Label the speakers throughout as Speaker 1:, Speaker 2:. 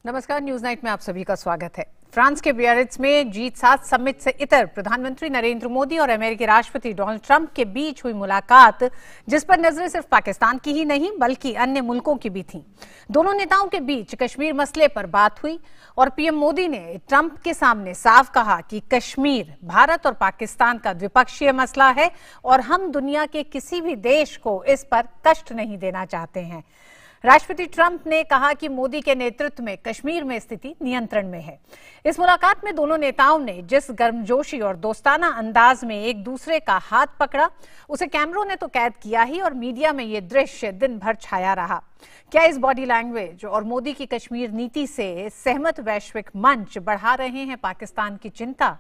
Speaker 1: नमस्कार, news night में आप सभी का स्वागत है। फ्रांस के बियारिट्ज में G7 समिट से इतर प्रधानमंत्री नरेंद्र मोदी और अमेरिकी राष्ट्रपति डोनाल्ड ट्रंप के बीच हुई मुलाकात, जिस पर नजरें सिर्फ पाकिस्तान की ही नहीं बल्कि अन्य मुल्कों की भी थीं। दोनों नेताओं के बीच कश्मीर मसले पर बात हुई और पीएम मोदी ने ट्रंप के सामने साफ कहा कि कश्मीर भारत और पाकिस्तान का द्विपक्षीय मसला है और हम दुनिया के किसी भी देश को इस पर कष्ट नहीं देना चाहते हैं। राष्ट्रपति ट्रंप ने कहा कि मोदी के नेतृत्व में कश्मीर में स्थिति नियंत्रण में है। इस मुलाकात में दोनों नेताओं ने जिस गर्मजोशी और दोस्ताना अंदाज में एक दूसरे का हाथ पकड़ा, उसे कैमरों ने तो कैद किया ही और मीडिया में ये दृश्य दिन भर छाया रहा। क्या इस बॉडी लैंग्वेज और मोदी की कश्मीर नीति से सहमत वैश्विक मंच बढ़ा रहे हैं पाकिस्तान की चिंता?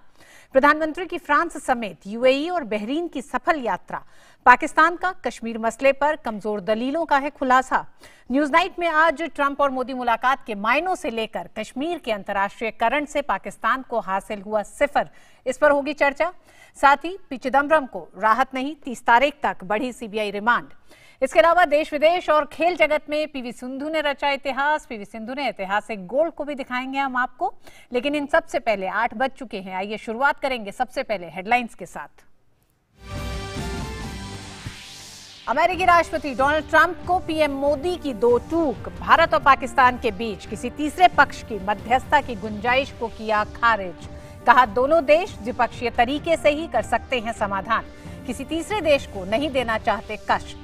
Speaker 1: प्रधानमंत्री की फ्रांस समेत यूएई और बहरीन की सफल यात्रा, पाकिस्तान का कश्मीर मसले पर कमजोर दलीलों का है खुलासा। न्यूज नाइट में आज ट्रंप और मोदी मुलाकात के मायनों से लेकर कश्मीर के अंतर्राष्ट्रीयकरण से पाकिस्तान को हासिल हुआ सिफर, इस पर होगी चर्चा। साथ ही पी चिदम्बरम को राहत नहीं, 30 तारीख तक बढ़ी सीबीआई रिमांड। इसके अलावा देश विदेश और खेल जगत में पीवी सिंधु ने रचा इतिहास, पीवी सिंधु ने ऐतिहासिक गोल्ड को भी दिखाएंगे हम आपको। लेकिन इन सबसे पहले 8 बज चुके हैं, आइए शुरुआत करेंगे सबसे पहले हेडलाइंस के साथ। अमेरिकी राष्ट्रपति डोनाल्ड ट्रंप को पीएम मोदी की दो टूक, भारत और पाकिस्तान के बीच किसी तीसरे पक्ष की मध्यस्थता की गुंजाइश को किया खारिज। कहा दोनों देश द्विपक्षीय तरीके से ही कर सकते हैं समाधान, किसी तीसरे देश को नहीं देना चाहते कष्ट।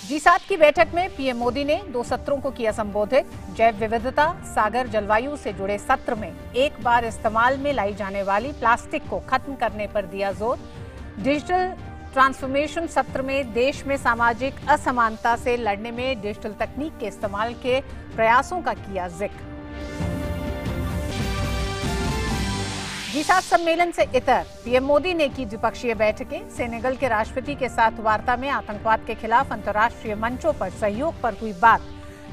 Speaker 1: G7 की बैठक में पीएम मोदी ने 2 सत्रों को किया संबोधित। जैव विविधता, सागर, जलवायु से जुड़े सत्र में एक बार इस्तेमाल में लाई जाने वाली प्लास्टिक को खत्म करने पर दिया जोर। डिजिटल ट्रांसफॉर्मेशन सत्र में देश में सामाजिक असमानता से लड़ने में डिजिटल तकनीक के इस्तेमाल के प्रयासों का किया जिक्र। G7 सम्मेलन से इतर पीएम मोदी ने की द्विपक्षीय बैठकें। सेनेगल के राष्ट्रपति के साथ वार्ता में आतंकवाद के खिलाफ अंतर्राष्ट्रीय मंचों पर सहयोग पर हुई बात।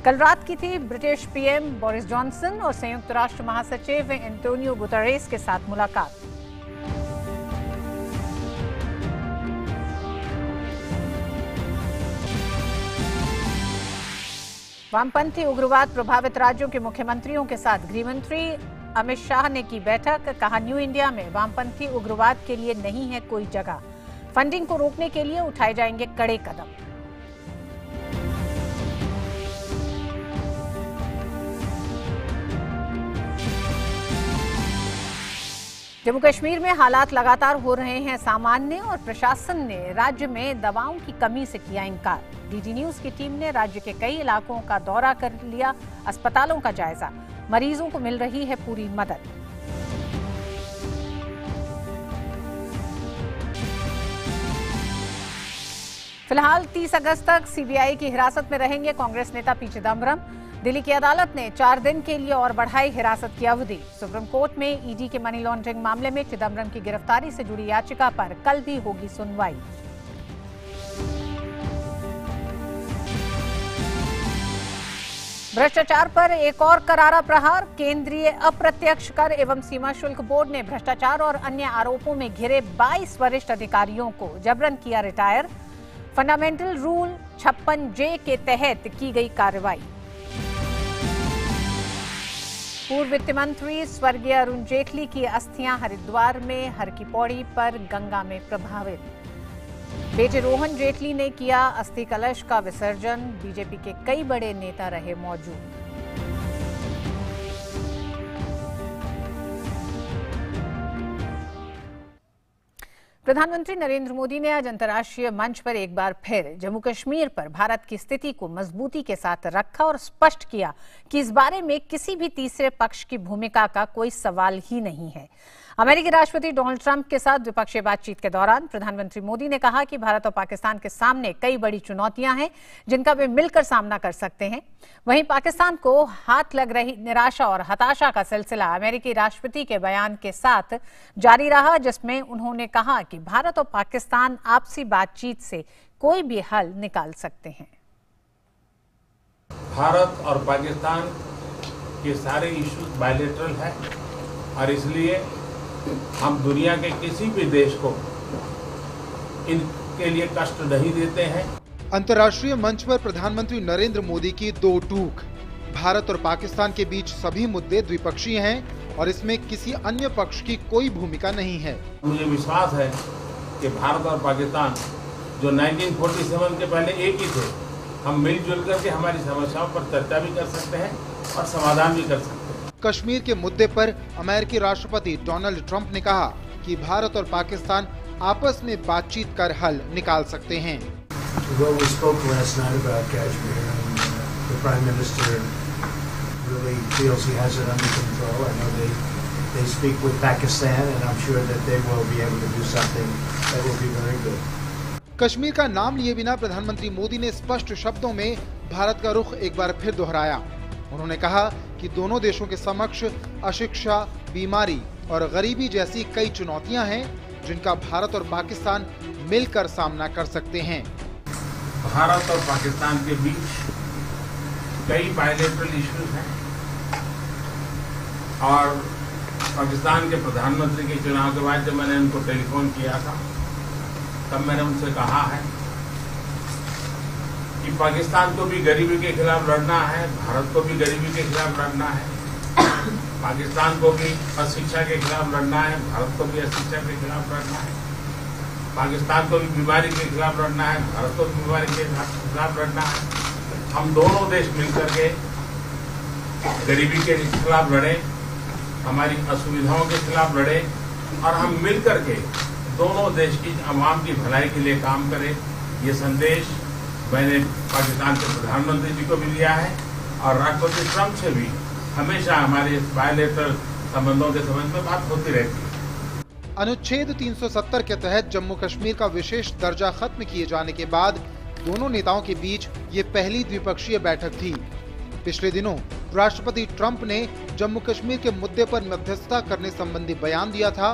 Speaker 1: कल रात की थी ब्रिटिश पीएम बोरिस जॉनसन और संयुक्त राष्ट्र महासचिव एंटोनियो गुतेरेस के साथ मुलाकात। वामपंथी उग्रवाद प्रभावित राज्यों के मुख्यमंत्रियों के साथ गृहमंत्री अमित शाह ने की बैठक। कहा न्यू इंडिया में वामपंथी उग्रवाद के लिए नहीं है कोई जगह, फंडिंग को रोकने के लिए उठाए जाएंगे कड़े कदम। जम्मू कश्मीर में हालात लगातार हो रहे हैं सामान्य और प्रशासन ने राज्य में दवाओं की कमी से किया इंकार। डीडी न्यूज की टीम ने राज्य के कई इलाकों का दौरा कर लिया, अस्पतालों का जायजा, मरीजों को मिल रही है पूरी मदद। फिलहाल 30 अगस्त तक सीबीआई की हिरासत में रहेंगे कांग्रेस नेता पी चिदम्बरम। दिल्ली की अदालत ने 4 दिन के लिए और बढ़ाई हिरासत की अवधि। सुप्रीम कोर्ट में ईडी के मनी लॉन्ड्रिंग मामले में चिदम्बरम की गिरफ्तारी से जुड़ी याचिका पर कल भी होगी सुनवाई। भ्रष्टाचार पर एक और करारा प्रहार। केंद्रीय अप्रत्यक्ष कर एवं सीमा शुल्क बोर्ड ने भ्रष्टाचार और अन्य आरोपों में घिरे 22 वरिष्ठ अधिकारियों को जबरन किया रिटायर। फंडामेंटल रूल 56J के तहत की गई कार्रवाई। पूर्व वित्त मंत्री स्वर्गीय अरुण जेटली की अस्थियां हरिद्वार में हर की पौड़ी पर गंगा में प्रभावित। बेटे रोहन जेटली ने किया अस्थि कलश का विसर्जन। बीजेपी के कई बड़े नेता रहे मौजूद। प्रधानमंत्री नरेंद्र मोदी ने आज अंतर्राष्ट्रीय मंच पर एक बार फिर जम्मू कश्मीर पर भारत की स्थिति को मजबूती के साथ रखा और स्पष्ट किया कि इस बारे में किसी भी तीसरे पक्ष की भूमिका का कोई सवाल ही नहीं है। अमेरिकी राष्ट्रपति डोनाल्ड ट्रंप के साथ द्विपक्षीय बातचीत के दौरान प्रधानमंत्री मोदी ने कहा कि भारत और पाकिस्तान के सामने कई बड़ी चुनौतियां हैं जिनका वे मिलकर सामना कर सकते हैं। वहीं पाकिस्तान को हाथ लग रही निराशा और हताशा का सिलसिला अमेरिकी राष्ट्रपति के बयान के साथ जारी रहा, जिसमें उन्होंने कहा कि भारत और पाकिस्तान आपसी बातचीत से कोई भी हल निकाल सकते हैं।
Speaker 2: भारत और पाकिस्तान के सारे इश्यूज बायलैटरल है और इसलिए हम दुनिया के किसी भी देश को इनके लिए कष्ट नहीं देते हैं।
Speaker 3: अंतर्राष्ट्रीय मंच पर प्रधानमंत्री नरेंद्र मोदी की दो टूक। भारत और पाकिस्तान के बीच सभी मुद्दे द्विपक्षीय हैं और इसमें किसी अन्य पक्ष की कोई भूमिका नहीं है।
Speaker 2: मुझे विश्वास है कि भारत और पाकिस्तान जो 1947 के पहले एक ही थे, हम मिलजुल करके हमारी समस्याओं पर चर्चा भी कर सकते हैं और समाधान भी कर सकते हैं।
Speaker 3: कश्मीर के मुद्दे पर अमेरिकी राष्ट्रपति डोनाल्ड ट्रंप ने कहा कि भारत और पाकिस्तान आपस में बातचीत कर हल निकाल सकते हैं।
Speaker 4: Well, we spoke last night about Kashmir, and the Prime Minister really feels he has it under control. I know they speak with Pakistan, and I'm sure that they will be able to do something that will be very good.
Speaker 3: Kashmir का नाम लिए बिना प्रधानमंत्री मोदी ने स्पष्ट शब्दों में भारत का रुख एक बार फिर दोहराया। उन्होंने कहा कि दोनों देशों के समक्ष अशिक्षा, बीमारी और गरीबी जैसी कई चुनौतियां हैं जिनका भारत और पाकिस्तान मिलकर सामना कर सकते हैं।
Speaker 2: भारत और पाकिस्तान के बीच कई बायलैटरल इश्यूज हैं और पाकिस्तान के प्रधानमंत्री के चुनाव के बाद जब मैंने उनको टेलीफोन किया था तब मैंने उनसे कहा है कि पाकिस्तान को भी गरीबी के खिलाफ लड़ना है, भारत को भी गरीबी के खिलाफ लड़ना है, पाकिस्तान को भी अशिक्षा के खिलाफ लड़ना है, भारत को भी अशिक्षा के खिलाफ लड़ना है, पाकिस्तान को भी बीमारी के खिलाफ लड़ना है, भारत को भी बीमारी के खिलाफ लड़ना है। हम दोनों देश मिलकर के गरीबी के खिलाफ लड़े, हमारी असुविधाओं के खिलाफ लड़े और हम मिलकर के दोनों देश की आवाम की भलाई के लिए काम करें। ये संदेश मैंने पाकिस्तान के प्रधानमंत्री जी को भी दिया है और राष्ट्रपति ट्रंप से भी हमेशा हमारे बायलैटरल संबंधों के संबंध में बात होती रहती है।
Speaker 3: अनुच्छेद 370 के तहत जम्मू कश्मीर का विशेष दर्जा खत्म किए जाने के बाद दोनों नेताओं के बीच ये पहली द्विपक्षीय बैठक थी। पिछले दिनों राष्ट्रपति ट्रंप ने जम्मू कश्मीर के मुद्दे पर मध्यस्थता करने संबंधी बयान दिया था।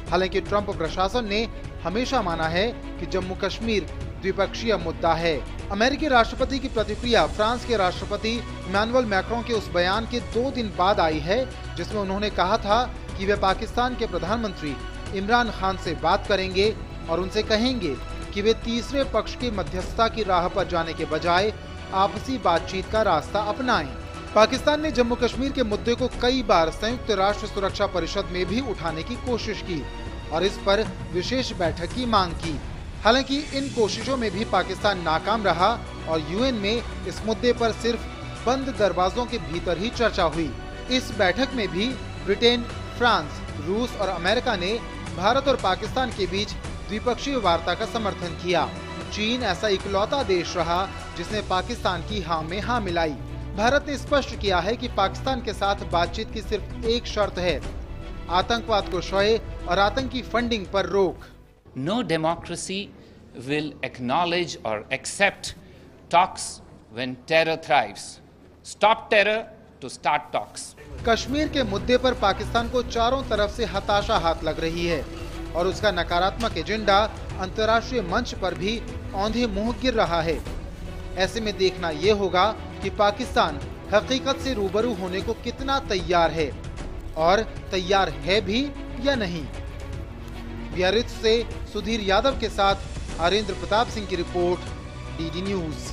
Speaker 3: हालांकि ट्रंप प्रशासन ने हमेशा माना है कि जम्मू कश्मीर द्विपक्षीय मुद्दा है। अमेरिकी राष्ट्रपति की प्रतिक्रिया फ्रांस के राष्ट्रपति इमैनुअल मैक्रों के उस बयान के 2 दिन बाद आई है जिसमें उन्होंने कहा था कि वे पाकिस्तान के प्रधानमंत्री इमरान खान से बात करेंगे और उनसे कहेंगे कि वे तीसरे पक्ष की मध्यस्थता की राह पर जाने के बजाय आपसी बातचीत का रास्ता अपनाएं। पाकिस्तान ने जम्मू कश्मीर के मुद्दे को कई बार संयुक्त राष्ट्र सुरक्षा परिषद में भी उठाने की कोशिश की और इस पर विशेष बैठक की मांग की। हालांकि इन कोशिशों में भी पाकिस्तान नाकाम रहा और यूएन में इस मुद्दे पर सिर्फ बंद दरवाजों के भीतर ही चर्चा हुई। इस बैठक में भी ब्रिटेन, फ्रांस, रूस और अमेरिका ने भारत और पाकिस्तान के बीच द्विपक्षीय वार्ता का समर्थन किया। चीन ऐसा इकलौता देश रहा जिसने पाकिस्तान की हाँ में हाँ मिलाई। भारत ने स्पष्ट किया है कि पाकिस्तान के साथ बातचीत की सिर्फ एक शर्त है, आतंकवाद को शोए और आतंकी फंडिंग पर रोक।
Speaker 5: No democracy will acknowledge or accept talks when terror thrives. Stop terror to start talks.
Speaker 3: Kashmir के मुद्दे पर पाकिस्तान को चारों तरफ से हताशा हाथ लग रही है और उसका नकारात्मक एजेंडा अंतर्राष्ट्रीय मंच पर भी औंधे मुंह गिर रहा है। ऐसे में देखना ये होगा कि पाकिस्तान हकीकत से रूबरू होने को कितना तैयार है और तैयार है भी या नहीं। बियारित्ज से सुधीर यादव के साथ आरेंद्र प्रताप सिंह की रिपोर्ट, डीडी न्यूज।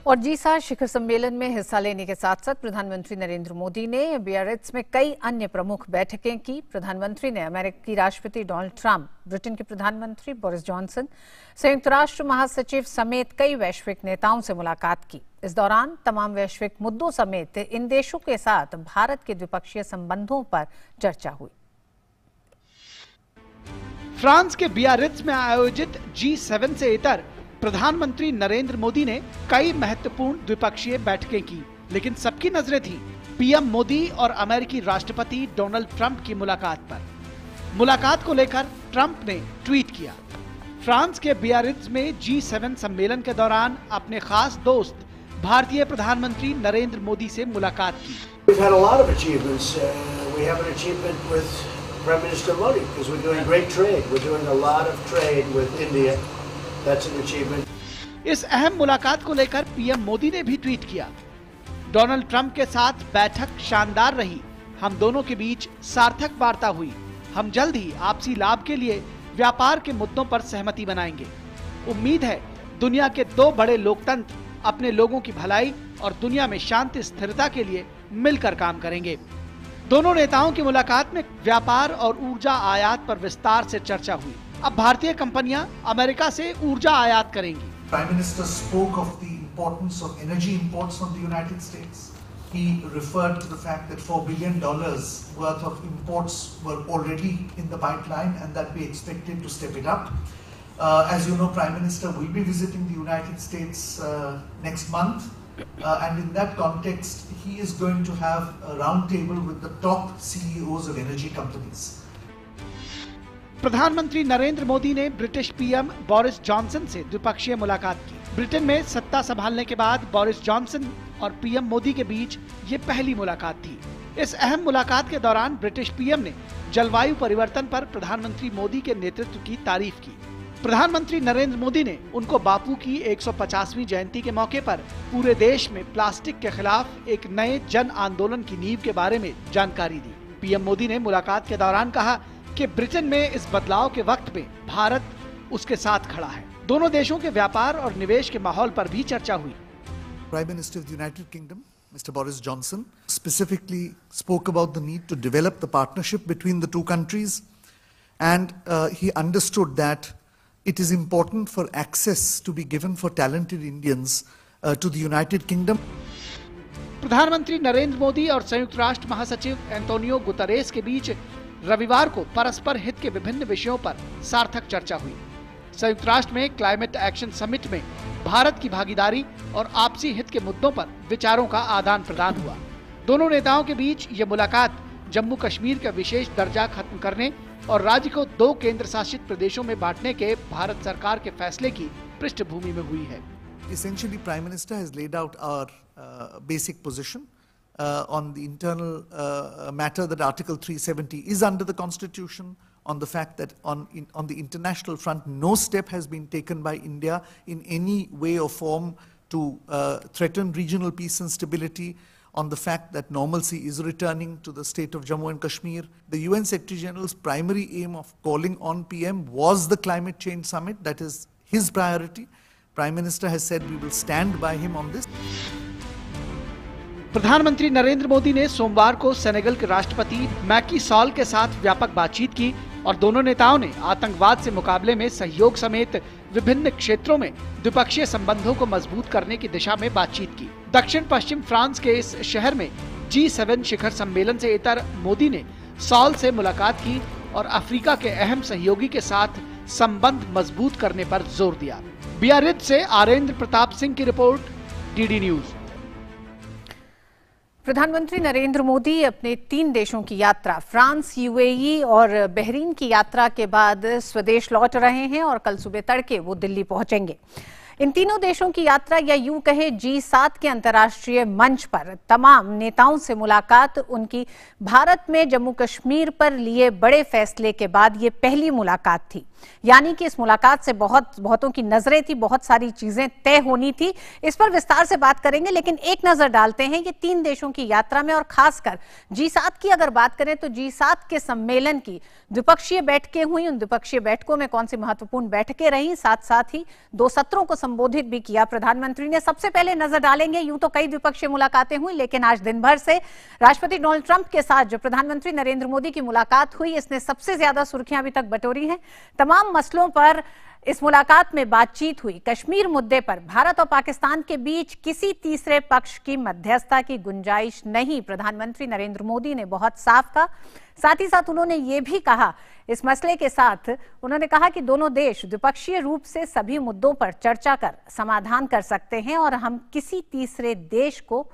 Speaker 1: और G7 शिखर सम्मेलन में हिस्सा लेने के साथ साथ प्रधानमंत्री नरेंद्र मोदी ने बियारित्ज में कई अन्य प्रमुख बैठकें की। प्रधानमंत्री ने अमेरिकी राष्ट्रपति डोनाल्ड ट्रंप, ब्रिटेन के प्रधानमंत्री बोरिस जॉनसन, संयुक्त राष्ट्र महासचिव समेत कई वैश्विक नेताओं से मुलाकात की। इस दौरान तमाम वैश्विक मुद्दों समेत इन देशों के साथ भारत के द्विपक्षीय संबंधों पर चर्चा हुई।
Speaker 6: फ्रांस के बियारित्ज में आयोजित G7 से इतर प्रधानमंत्री नरेंद्र मोदी ने कई महत्वपूर्ण द्विपक्षीय बैठकें की, लेकिन सबकी नजरें थी पीएम मोदी और अमेरिकी राष्ट्रपति डोनाल्ड ट्रंप की मुलाकात पर। मुलाकात को लेकर ट्रंप ने ट्वीट किया। फ्रांस के बियारित्ज में G7 सम्मेलन के दौरान अपने खास दोस्त भारतीय प्रधानमंत्री नरेंद्र मोदी से मुलाकात की।
Speaker 4: We've had a lot of achievements. We have an achievement with Prime Minister Modi because we're doing great trade. We're doing a lot of trade with India. That's an achievement.
Speaker 6: इस अहम मुलाकात को लेकर पीएम मोदी ने भी tweet किया। Donald Trump के साथ बैठक शानदार रही। हम दोनों के बीच सार्थक वार्ता हुई। हम जल्द ही आपसी लाभ के लिए व्यापार के मुद्दों पर सहमति बनाएंगे। उम्मीद है दुनिया के दो बड़े लोकतंत्र अपने लोगों की भलाई और दुनिया में शांति स्थिरता के लिए मिलकर काम करेंगे। दोनों नेताओं की मुलाकात में व्यापार और ऊर्जा आयात पर विस्तार से चर्चा हुई। अब भारतीय कंपनियां अमेरिका से ऊर्जा आयात करेंगी।
Speaker 7: Prime Minister spoke of the importance of energy imports from the United States. He referred to the fact that $4 billion worth of imports were already in the pipeline and that we expected to step it up. As you know, Prime Minister will be visiting the United States next month, and in that context, he is going to have a roundtable with the top CEOs of energy companies.
Speaker 6: प्रधानमंत्री नरेंद्र मोदी ने British PM Boris Johnson से द्विपक्षीय मुलाकात की। Britain में सत्ता संभालने के बाद बोरिस जॉनसन और पीएम मोदी के बीच ये पहली मुलाकात थी। इस अहम मुलाकात के दौरान ब्रिटिश पीएम ने जलवायु परिवर्तन पर प्रधानमंत्री मोदी के नेतृत्व की तारीफ की। प्रधानमंत्री नरेंद्र मोदी ने उनको बापू की 150वीं जयंती के मौके पर पूरे देश में प्लास्टिक के खिलाफ एक नए जन आंदोलन की नींव के बारे में जानकारी दी। पीएम मोदी ने मुलाकात के दौरान कहा कि ब्रिटेन में इस बदलाव के वक्त में भारत उसके साथ खड़ा है। दोनों देशों के व्यापार और निवेश के माहौल पर भी चर्चा हुई।
Speaker 7: Prime Minister of the United Kingdom, Mr. Boris Johnson, specifically spoke about the need to develop the partnership between the two countries, and he understood that it is important for access to be given for talented Indians to the United Kingdom.
Speaker 6: प्रधानमंत्री नरेंद्र मोदी और संयुक्त राष्ट्र महासचिव Antonio Guterres के बीच रविवार को परस्पर हित के विभिन्न विषयों पर सार्थक चर्चा हुई। संयुक्त राष्ट्र में क्लाइमेट एक्शन समिट में भारत की भागीदारी और आपसी हित के मुद्दों पर विचारों का आदान प्रदान हुआ। दोनों नेताओं के बीच ये मुलाकात जम्मू कश्मीर का विशेष दर्जा खत्म करने और राज्य को 2 केंद्र शासित प्रदेशों में बांटने के भारत सरकार के फैसले की पृष्ठभूमि में हुई है।
Speaker 7: Essentially, Prime Minister has laid out our basic position on the internal matter that Article 370 is under the Constitution, on the fact that on the international front, no step has been taken by India in any way or form to threaten regional peace and stability, on the fact that normalcy is returning to the state of Jammu and Kashmir. The UN Secretary General's primary aim of calling on PM was the climate change summit. That is his priority. Prime Minister has said we will stand by him on this.
Speaker 6: प्रधानमंत्री नरेंद्र मोदी ने सोमवार को Senegal के राष्ट्रपति मैकी sol के साथ व्यापक बातचीत की और दोनों नेताओं ने आतंकवाद से मुकाबले में सहयोग समेत विभिन्न क्षेत्रों में द्विपक्षीय संबंधों को मजबूत करने की दिशा में बातचीत की। दक्षिण पश्चिम फ्रांस के इस शहर में G7 शिखर सम्मेलन से इतर मोदी ने सॉल से मुलाकात की और अफ्रीका के अहम सहयोगी के साथ संबंध मजबूत करने पर जोर दिया। बियारित्ज से आरेंद्र प्रताप सिंह की रिपोर्ट, DD न्यूज।
Speaker 1: प्रधानमंत्री नरेंद्र मोदी अपने 3 देशों की यात्रा फ्रांस, UAE और बहरीन की यात्रा के बाद स्वदेश लौट रहे हैं और कल सुबह तड़के वो दिल्ली पहुंचेंगे। इन तीनों देशों की यात्रा या यूं कहे G7 के अंतर्राष्ट्रीय मंच पर तमाम नेताओं से मुलाकात उनकी भारत में जम्मू कश्मीर पर लिए बड़े फैसले के बाद ये पहली मुलाकात थी। यानी कि इस मुलाकात से बहुतों की नजरें थी, बहुत सारी चीजें तय होनी थी। इस पर विस्तार से बात करेंगे, लेकिन एक नजर डालते हैं ये 3 देशों की यात्रा में और खासकर G7 की अगर बात करें तो G7 के सम्मेलन की द्विपक्षीय बैठकें हुई। उन द्विपक्षीय बैठकों में कौन सी महत्वपूर्ण बैठकें रही, साथ ही 2 सत्रों को संबोधित भी किया प्रधानमंत्री ने। सबसे पहले नजर डालेंगे, यूं तो कई द्विपक्षीय मुलाकातें हुई, लेकिन आज दिन भर से राष्ट्रपति डोनाल्ड ट्रंप के साथ जो प्रधानमंत्री नरेंद्र मोदी की मुलाकात हुई, इसने सबसे ज्यादा सुर्खियां अभी तक बटोरी हैं। तमाम मसलों पर इस मुलाकात में बातचीत हुई। कश्मीर मुद्दे पर भारत और पाकिस्तान के बीच किसी तीसरे पक्ष की मध्यस्थता की गुंजाइश नहीं, प्रधानमंत्री नरेंद्र मोदी ने बहुत साफ कहा। साथ ही साथ उन्होंने ये भी कहा, इस मसले के साथ उन्होंने कहा कि दोनों देश द्विपक्षीय रूप से सभी मुद्दों पर चर्चा कर समाधान कर सकते हैं और हम किसी तीसरे देश को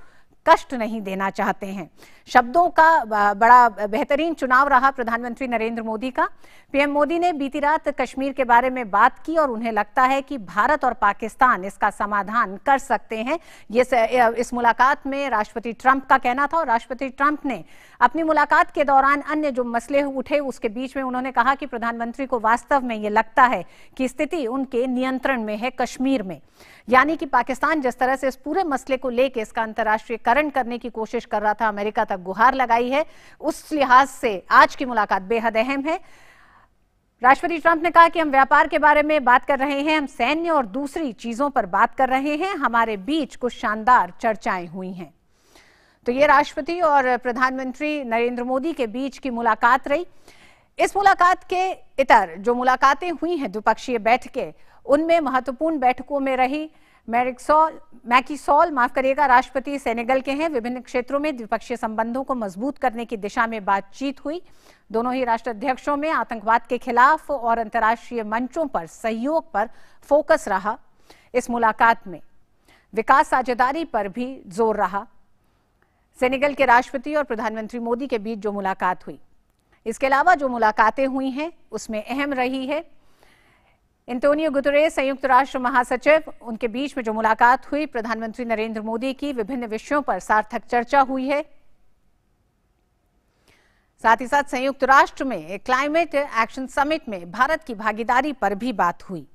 Speaker 1: कष्ट नहीं देना चाहते हैं। शब्दों का बड़ा बेहतरीन चुनाव रहा प्रधानमंत्री नरेंद्र मोदी का। पीएम मोदी ने बीती रात कश्मीर के बारे में बात की और उन्हें लगता है कि भारत और पाकिस्तान इसका समाधान कर सकते हैं। इस मुलाकात में राष्ट्रपति ट्रंप का कहना था और राष्ट्रपति ट्रंप ने अपनी मुलाकात के दौरान अन्य जो मसले उठे उसके बीच में उन्होंने कहा कि प्रधानमंत्री को वास्तव में ये लगता है कि स्थिति उनके नियंत्रण में है कश्मीर में। यानी कि पाकिस्तान जिस तरह से इस पूरे मसले को लेकर इसका अंतर्राष्ट्रीयकरण करने की कोशिश कर रहा था, अमेरिका तक गुहार लगाई है, उस लिहाज से आज की मुलाकात बेहद अहम है। राष्ट्रपति ट्रंप ने कहा कि हम व्यापार के बारे में बात कर रहे हैं, हम सैन्य और दूसरी चीजों पर बात कर रहे हैं, हमारे बीच कुछ शानदार चर्चाएं हुई हैं। तो ये राष्ट्रपति और प्रधानमंत्री नरेंद्र मोदी के बीच की मुलाकात रही। इस मुलाकात के इतर जो मुलाकातें हुई हैं द्विपक्षीय बैठकें, उनमें महत्वपूर्ण बैठकों में रही मैकीसॉल राष्ट्रपति सेनेगल के हैं। विभिन्न क्षेत्रों में द्विपक्षीय संबंधों को मजबूत करने की दिशा में बातचीत हुई। दोनों ही राष्ट्राध्यक्षों में आतंकवाद के खिलाफ और अंतर्राष्ट्रीय मंचों पर सहयोग पर फोकस रहा। इस मुलाकात में विकास साझेदारी पर भी जोर रहा। सेनेगल के राष्ट्रपति और प्रधानमंत्री मोदी के बीच जो मुलाकात हुई, इसके अलावा जो मुलाकातें हुई हैं उसमें अहम रही है एंटोनियो गुतेरेस संयुक्त राष्ट्र महासचिव, उनके बीच में जो मुलाकात हुई प्रधानमंत्री नरेंद्र मोदी की विभिन्न विषयों पर सार्थक चर्चा हुई है। साथ ही साथ संयुक्त राष्ट्र में क्लाइमेट एक्शन समिट में भारत की भागीदारी पर भी बात हुई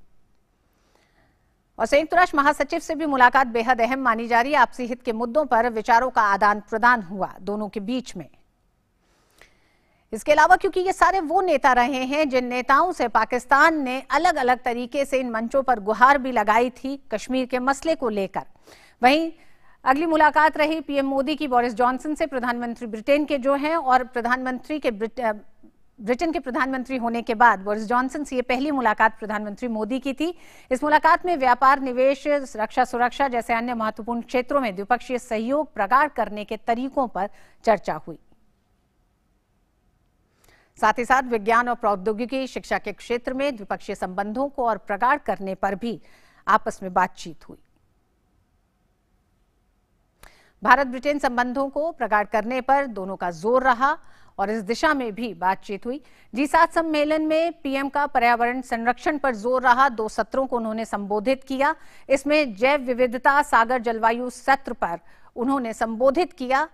Speaker 1: और संयुक्त राष्ट्र महासचिव से भी मुलाकात बेहद अहम मानी जा रही है। आपसी हित के मुद्दों पर विचारों का आदान प्रदान हुआ दोनों के बीच में। इसके अलावा क्योंकि ये सारे वो नेता रहे हैं जिन नेताओं से पाकिस्तान ने अलग अलग तरीके से इन मंचों पर गुहार भी लगाई थी कश्मीर के मसले को लेकर। वहीं अगली मुलाकात रही पीएम मोदी की बोरिस जॉनसन से, प्रधानमंत्री ब्रिटेन के जो हैं, और ब्रिटेन के प्रधानमंत्री होने के बाद बोरिस जॉनसन से ये पहली मुलाकात प्रधानमंत्री मोदी की थी। इस मुलाकात में व्यापार, निवेश, रक्षा, सुरक्षा जैसे अन्य महत्वपूर्ण क्षेत्रों में द्विपक्षीय सहयोग प्रगाढ़ करने के तरीकों पर चर्चा हुई। साथ ही साथ विज्ञान और प्रौद्योगिकी, शिक्षा के क्षेत्र में द्विपक्षीय संबंधों को और प्रगाढ़ करने पर भी आपस में बातचीत हुई। भारत ब्रिटेन संबंधों को प्रगाढ़ करने पर दोनों का जोर रहा और इस दिशा में भी बातचीत हुई। G7 सम्मेलन में पीएम का पर्यावरण संरक्षण पर जोर रहा। 2 सत्रों को उन्होंने संबोधित किया। इसमें जैव विविधता, सागर जलवायु सत्र पर उन्होंने संबोधित किया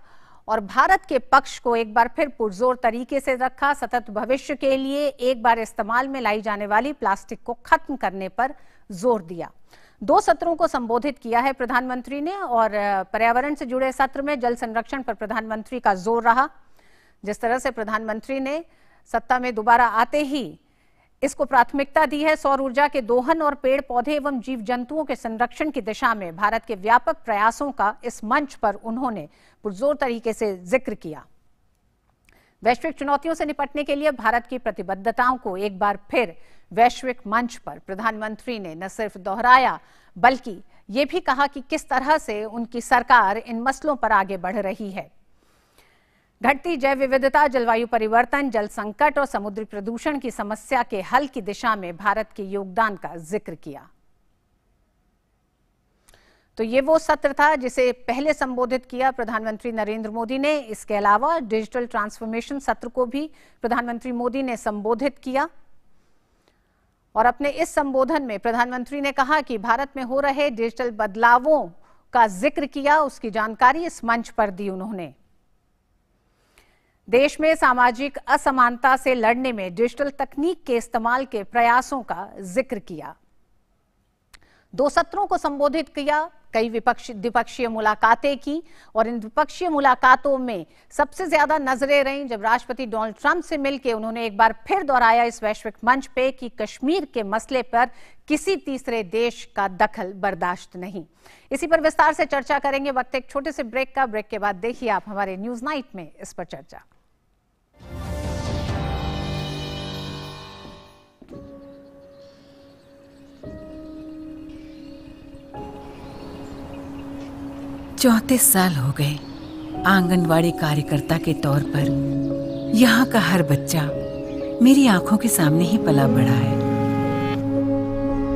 Speaker 1: और भारत के पक्ष को एक बार फिर पुरजोर तरीके से रखा। सतत भविष्य के लिए एक बार इस्तेमाल में लाई जाने वाली प्लास्टिक को खत्म करने पर जोर दिया। 2 सत्रों को संबोधित किया है प्रधानमंत्री ने और पर्यावरण से जुड़े सत्र में जल संरक्षण पर प्रधानमंत्री का जोर रहा। जिस तरह से प्रधानमंत्री ने सत्ता में दोबारा आते ही इसको प्राथमिकता दी है, सौर ऊर्जा के दोहन और पेड़ पौधे एवं जीव जंतुओं के संरक्षण की दिशा में भारत के व्यापक प्रयासों का इस मंच पर उन्होंने पुरजोर तरीके से जिक्र किया। वैश्विक चुनौतियों से निपटने के लिए भारत की प्रतिबद्धताओं को एक बार फिर वैश्विक मंच पर प्रधानमंत्री ने न सिर्फ दोहराया बल्कि ये भी कहा कि किस तरह से उनकी सरकार इन मसलों पर आगे बढ़ रही है। घटती जैव विविधता, जलवायु परिवर्तन, जल संकट और समुद्री प्रदूषण की समस्या के हल की दिशा में भारत के योगदान का जिक्र किया। तो ये वो सत्र था जिसे पहले संबोधित किया प्रधानमंत्री नरेंद्र मोदी ने। इसके अलावा डिजिटल ट्रांसफॉर्मेशन सत्र को भी प्रधानमंत्री मोदी ने संबोधित किया और अपने इस संबोधन में प्रधानमंत्री ने कहा कि भारत में हो रहे डिजिटल बदलावों का जिक्र किया, उसकी जानकारी इस मंच पर दी उन्होंने। देश में सामाजिक असमानता से लड़ने में डिजिटल तकनीक के इस्तेमाल के प्रयासों का जिक्र किया। 2 सत्रों को संबोधित किया, कई द्विपक्षीय मुलाकातें की और इन द्विपक्षीय मुलाकातों में सबसे ज्यादा नजरें रहीं जब राष्ट्रपति डोनाल्ड ट्रंप से मिलकर उन्होंने एक बार फिर दोहराया इस वैश्विक मंच पे कि कश्मीर के मसले पर किसी तीसरे देश का दखल बर्दाश्त नहीं। इसी पर विस्तार से चर्चा करेंगे। वक्त एक छोटे से ब्रेक का। ब्रेक के बाद देखिए आप हमारे न्यूज नाइट में इस पर चर्चा।
Speaker 8: चौंतीस साल हो गए आंगनवाड़ी कार्यकर्ता के तौर पर यहाँ का हर बच्चा मेरी आंखों के सामने ही पला बढ़ा है।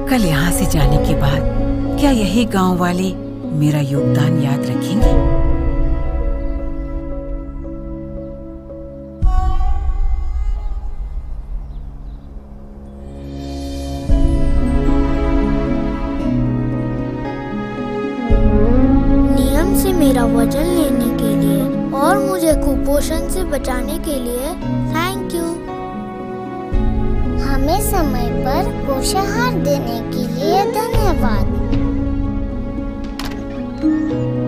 Speaker 8: कल यहाँ से जाने के बाद क्या यही गांव वाले मेरा योगदान याद रखेंगे?
Speaker 9: मेरा वजन लेने के लिए और मुझे कुपोषण से बचाने के लिए थैंक यू।
Speaker 10: हमें समय पर पोषाहार देने के लिए धन्यवाद।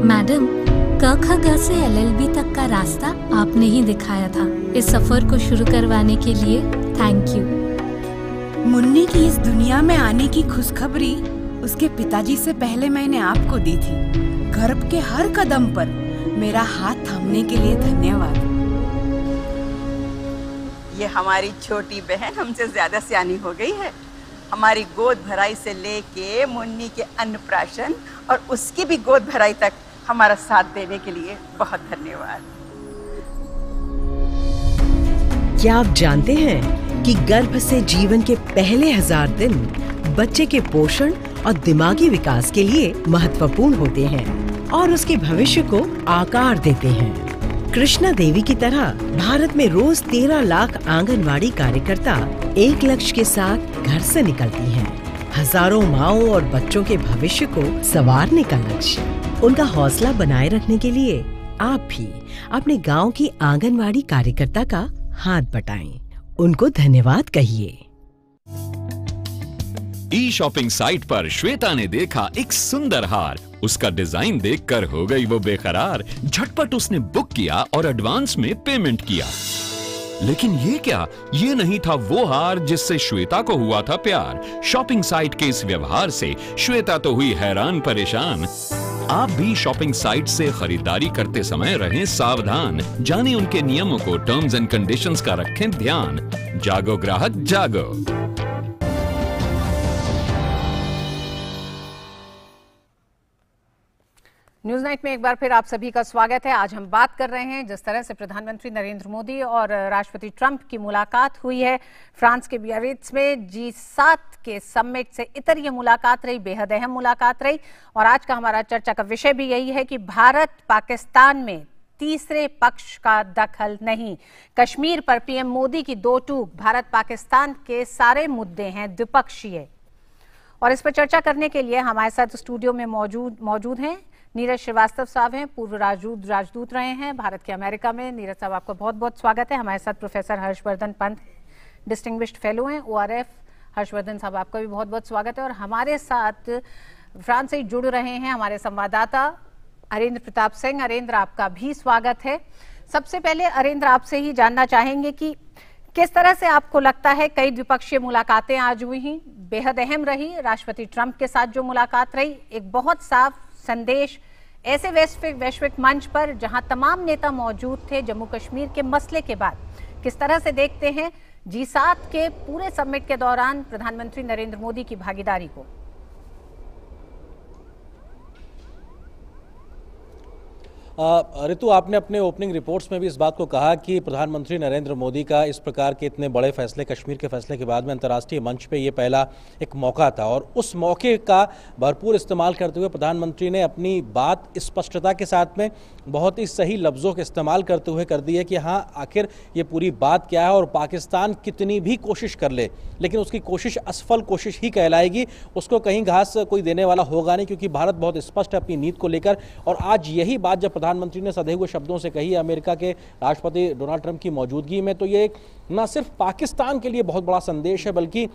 Speaker 11: मैडम, क ख ग से LLB तक का रास्ता आपने ही दिखाया था। इस सफर को शुरू करवाने के लिए थैंक यू।
Speaker 8: मुन्नी की इस दुनिया में आने की खुशखबरी उसके पिताजी से पहले मैंने आपको दी थी। गर्भ के हर कदम पर मेरा हाथ थामने के लिए धन्यवाद।
Speaker 12: ये हमारी छोटी बहन हमसे ज्यादा सियानी हो गई है। हमारी गोद भराई से लेके मुन्नी के अन्नप्राशन और उसकी भी गोद भराई तक हमारा साथ देने के लिए बहुत धन्यवाद।
Speaker 13: क्या आप जानते हैं कि गर्भ से जीवन के पहले 1000 दिन बच्चे के पोषण और दिमागी विकास के लिए महत्वपूर्ण होते हैं और उसके भविष्य को आकार देते हैं। कृष्णा देवी की तरह भारत में रोज 13 लाख आंगनवाड़ी कार्यकर्ता एक लक्ष्य के साथ घर से निकलती हैं। हजारों माओं और बच्चों के भविष्य को संवारने का लक्ष्य। उनका हौसला बनाए रखने के लिए आप भी अपने गांव की आंगनवाड़ी कार्यकर्ता का हाथ बटाएं। उनको धन्यवाद कहिए।
Speaker 14: ई शॉपिंग साइट पर श्वेता ने देखा एक सुंदर हार। उसका डिजाइन देखकर हो गई वो बेकरार। झटपट उसने बुक किया और एडवांस में पेमेंट किया। लेकिन ये क्या, ये नहीं था वो हार जिससे श्वेता को हुआ था प्यार। शॉपिंग साइट के इस व्यवहार से श्वेता तो हुई हैरान परेशान। आप भी शॉपिंग साइट से खरीदारी करते समय रहें सावधान। जानें उनके नियमों को, टर्म्स एंड कंडीशंस का रखें ध्यान। जागो ग्राहक जागो।
Speaker 1: न्यूज नाइट में एक बार फिर आप सभी का स्वागत है। आज हम बात कर रहे हैं जिस तरह से प्रधानमंत्री नरेंद्र मोदी और राष्ट्रपति ट्रंप की मुलाकात हुई है फ्रांस के बियारित्ज में G7 के समिट से इतर ये मुलाकात रही, बेहद अहम मुलाकात रही। और आज का हमारा चर्चा का विषय भी यही है कि भारत पाकिस्तान में तीसरे पक्ष का दखल नहीं। कश्मीर पर पीएम मोदी की दो टूक, भारत पाकिस्तान के सारे मुद्दे हैं द्विपक्षीय। और इस पर चर्चा करने के लिए हमारे साथ स्टूडियो में मौजूद हैं नीरज श्रीवास्तव साहब हैं, पूर्व राजदूत रहे हैं भारत के अमेरिका में। नीरज साहब आपका बहुत बहुत स्वागत है। हमारे साथ professor Harshvardhan Pant distinguished fellow हैं ORF। हर्षवर्धन साहब आपका भी बहुत बहुत स्वागत है। और हमारे साथ फ्रांस से जुड़ रहे हैं हमारे संवाददाता अरेंद्र प्रताप सिंह। अरेंद्र, आपका भी स्वागत है। सबसे पहले अरेंद्र, आपसे ही जानना चाहेंगे कि किस तरह से आपको लगता है कई द्विपक्षीय मुलाकातें आज हुई हैं, बेहद अहम रही। राष्ट्रपति ट्रंप के साथ जो मुलाकात रही, एक बहुत साफ संदेश ऐसे वैश्विक मंच पर जहां तमाम नेता मौजूद थे जम्मू कश्मीर के मसले के बाद। किस तरह से देखते हैं G7 के पूरे समिट के दौरान प्रधानमंत्री नरेंद्र मोदी की भागीदारी को?
Speaker 15: ऋतु, आपने अपने ओपनिंग रिपोर्ट्स में भी इस बात को कहा कि प्रधानमंत्री नरेंद्र मोदी का इस प्रकार के इतने बड़े फैसले, कश्मीर के फैसले के बाद में अंतर्राष्ट्रीय मंच पे ये पहला एक मौका था और उस मौके का भरपूर इस्तेमाल करते हुए प्रधानमंत्री ने अपनी बात स्पष्टता के साथ में बहुत ही सही लफ्ज़ों के इस्तेमाल करते हुए कर दी है कि हाँ, आखिर ये पूरी बात क्या है और पाकिस्तान कितनी भी कोशिश कर ले लेकिन उसकी कोशिश असफल कोशिश ही कहलाएगी। उसको कहीं घास कोई देने वाला होगा नहीं, क्योंकि भारत बहुत स्पष्ट है अपनी नीति को लेकर। और आज यही बात जब प्रधानमंत्री ने सधे हुए शब्दों से कही अमेरिका के राष्ट्रपति डोनाल्ड ट्रंप की मौजूदगी में, तो ये न सिर्फ पाकिस्तान के लिए बहुत बड़ा संदेश है बल्कि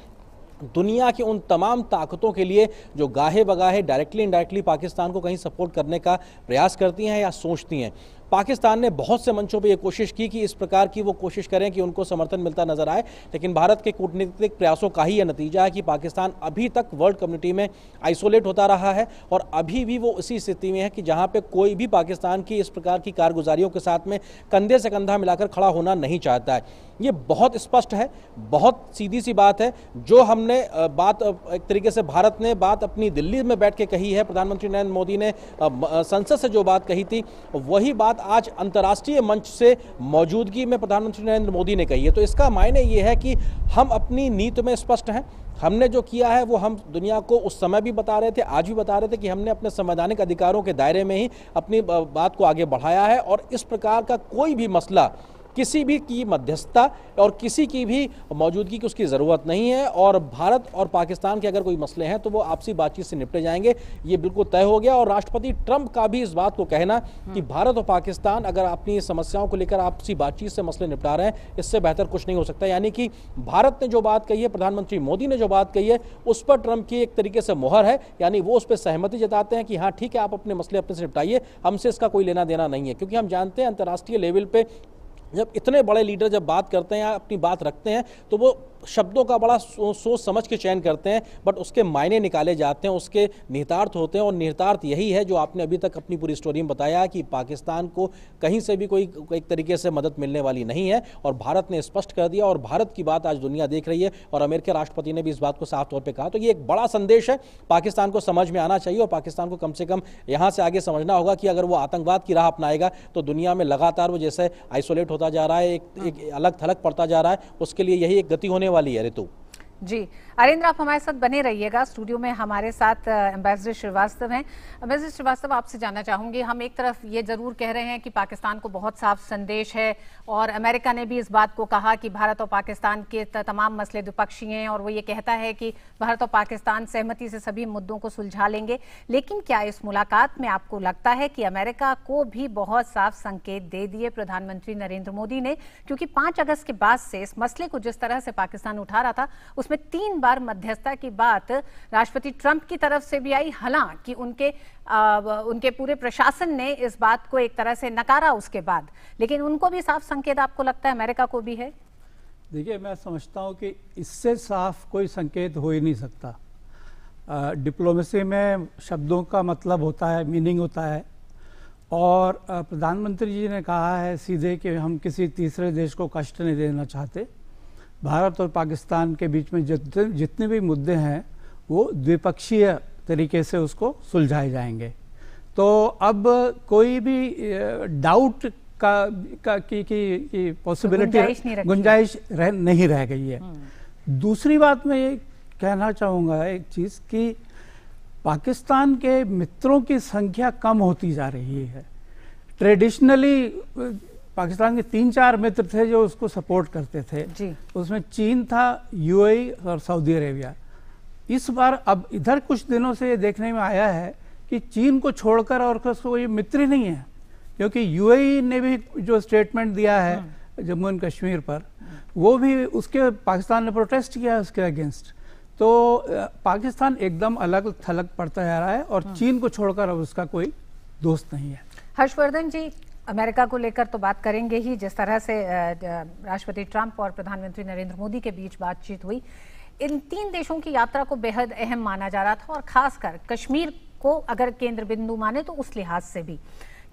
Speaker 15: दुनिया की उन तमाम ताकतों के लिए जो गाहे बगाहे डायरेक्टली इनडायरेक्टली पाकिस्तान को कहीं सपोर्ट करने का प्रयास करती हैं या सोचती हैं। पाकिस्तान ने बहुत से मंचों पे ये कोशिश की कि इस प्रकार की वो कोशिश करें कि उनको समर्थन मिलता नजर आए, लेकिन भारत के कूटनीतिक प्रयासों का ही यह नतीजा है कि पाकिस्तान अभी तक वर्ल्ड कम्युनिटी में आइसोलेट होता रहा है और अभी भी वो उसी स्थिति में है कि जहाँ पे कोई भी पाकिस्तान की इस प्रकार की कारगुजारियों के साथ में कंधे से कंधा मिलाकर खड़ा होना नहीं चाहता है। ये बहुत स्पष्ट है, बहुत सीधी सी बात है। जो हमने बात एक तरीके से भारत ने बात अपनी दिल्ली में बैठ के कही है, प्रधानमंत्री नरेंद्र मोदी ने संसद से जो बात कही थी वही बात आज अंतर्राष्ट्रीय मंच से मौजूदगी में प्रधानमंत्री नरेंद्र मोदी ने कही है। तो इसका मायने ये है कि हम अपनी नीति में स्पष्ट हैं। हमने जो किया है वो हम दुनिया को उस समय भी बता रहे थे, आज भी बता रहे थे कि हमने अपने संवैधानिक अधिकारों के दायरे में ही अपनी बात को आगे बढ़ाया है और इस प्रकार का कोई भी मसला किसी भी की मध्यस्थता और किसी की भी मौजूदगी की उसकी ज़रूरत नहीं है। और भारत और पाकिस्तान के अगर कोई मसले हैं तो वो आपसी बातचीत से निपटे जाएंगे, ये बिल्कुल तय हो गया। और राष्ट्रपति ट्रंप का भी इस बात को कहना कि भारत और पाकिस्तान अगर अपनी समस्याओं को लेकर आपसी बातचीत से मसले निपटा रहे हैं, इससे बेहतर कुछ नहीं हो सकता। यानी कि भारत ने जो बात कही है, प्रधानमंत्री मोदी ने जो बात कही है, उस पर ट्रंप की एक तरीके से मोहर है, यानी वो उस पर सहमति जताते हैं कि हाँ ठीक है, आप अपने मसले अपने से निपटाइए, हमसे इसका कोई लेना देना नहीं है। क्योंकि हम जानते हैं अंतर्राष्ट्रीय लेवल पे जब इतने बड़े लीडर जब बात करते हैं या अपनी बात रखते हैं तो वो शब्दों का बड़ा सोच समझ के चयन करते हैं, बट उसके मायने निकाले जाते हैं, उसके निहितार्थ होते हैं। और निहितार्थ यही है जो आपने अभी तक अपनी पूरी स्टोरी में बताया कि पाकिस्तान को कहीं से भी कोई एक तरीके से मदद मिलने वाली नहीं है, और भारत ने स्पष्ट कर दिया, और भारत की बात आज दुनिया देख रही है, और अमेरिकी राष्ट्रपति ने भी इस बात को साफ तौर पर कहा। तो ये एक बड़ा संदेश है, पाकिस्तान को समझ में आना चाहिए, और पाकिस्तान को कम से कम यहाँ से आगे समझना होगा कि अगर वो आतंकवाद की राह अपनाएगा तो दुनिया में लगातार वो जैसे आइसोलेट होता जा रहा है, एक अलग थलग पड़ता जा रहा है, उसके लिए यही एक गति होने वाली है। ऋतु
Speaker 1: जी, अरिंद्र आप हमारे साथ बने रहिएगा। स्टूडियो में हमारे साथ एम्बेसडर श्रीवास्तव हैं। एम्बेसडर श्रीवास्तव, आपसे जानना चाहूंगी, हम एक तरफ ये जरूर कह रहे हैं कि पाकिस्तान को बहुत साफ संदेश है, और अमेरिका ने भी इस बात को कहा कि भारत और पाकिस्तान के तमाम मसले द्विपक्षीय हैं, और वो ये कहता है कि भारत और पाकिस्तान सहमति से सभी मुद्दों को सुलझा लेंगे। लेकिन क्या इस मुलाकात में आपको लगता है कि अमेरिका को भी बहुत साफ संकेत दे दिए प्रधानमंत्री नरेंद्र मोदी ने? क्योंकि 5 अगस्त के बाद से इस मसले को जिस तरह से पाकिस्तान उठा रहा था, उसमें 3 बार मध्यस्थता की बात राष्ट्रपति ट्रंप की तरफ से भी आई, हालांकि उनके पूरे प्रशासन ने इस बात को एक तरह से नकारा उसके बाद, लेकिन उनको भी साफ संकेत आपको लगता है अमेरिका को भी है?
Speaker 16: देखिए, मैं समझता हूं कि इससे साफ कोई संकेत हो ही नहीं सकता। डिप्लोमेसी में शब्दों का मतलब होता है, मीनिंग होता है, और प्रधानमंत्री जी ने कहा है सीधे कि हम किसी तीसरे देश को कष्ट नहीं देना चाहते। भारत और पाकिस्तान के बीच में जितने भी मुद्दे हैं वो द्विपक्षीय तरीके से उसको सुलझाए जाएंगे। तो अब कोई भी डाउट की पॉसिबिलिटी, गुंजाइश नहीं रह गई है। दूसरी बात मैं ये कहना चाहूँगा एक चीज़ कि पाकिस्तान के मित्रों की संख्या कम होती जा रही है। ट्रेडिशनली पाकिस्तान के 3-4 मित्र थे जो उसको सपोर्ट करते थे जी। उसमें चीन था, यूएई और सऊदी अरेबिया। इस बार अब इधर कुछ दिनों से ये देखने में आया है कि चीन को छोड़कर और कोई मित्र ही नहीं है, क्योंकि यूएई ने भी जो स्टेटमेंट दिया है जम्मू एंड कश्मीर पर, वो भी उसके पाकिस्तान ने प्रोटेस्ट किया है उसके अगेंस्ट। तो पाकिस्तान एकदम अलग थलग पड़ता जा रहा है, और चीन को छोड़कर अब उसका कोई दोस्त नहीं है।
Speaker 1: हर्षवर्धन जी, अमेरिका को लेकर तो बात करेंगे ही, जिस तरह से राष्ट्रपति ट्रंप और प्रधानमंत्री नरेंद्र मोदी के बीच बातचीत हुई, इन 3 देशों की यात्रा को बेहद अहम माना जा रहा था, और खासकर कश्मीर को अगर केंद्र बिंदु माने तो उस लिहाज से भी।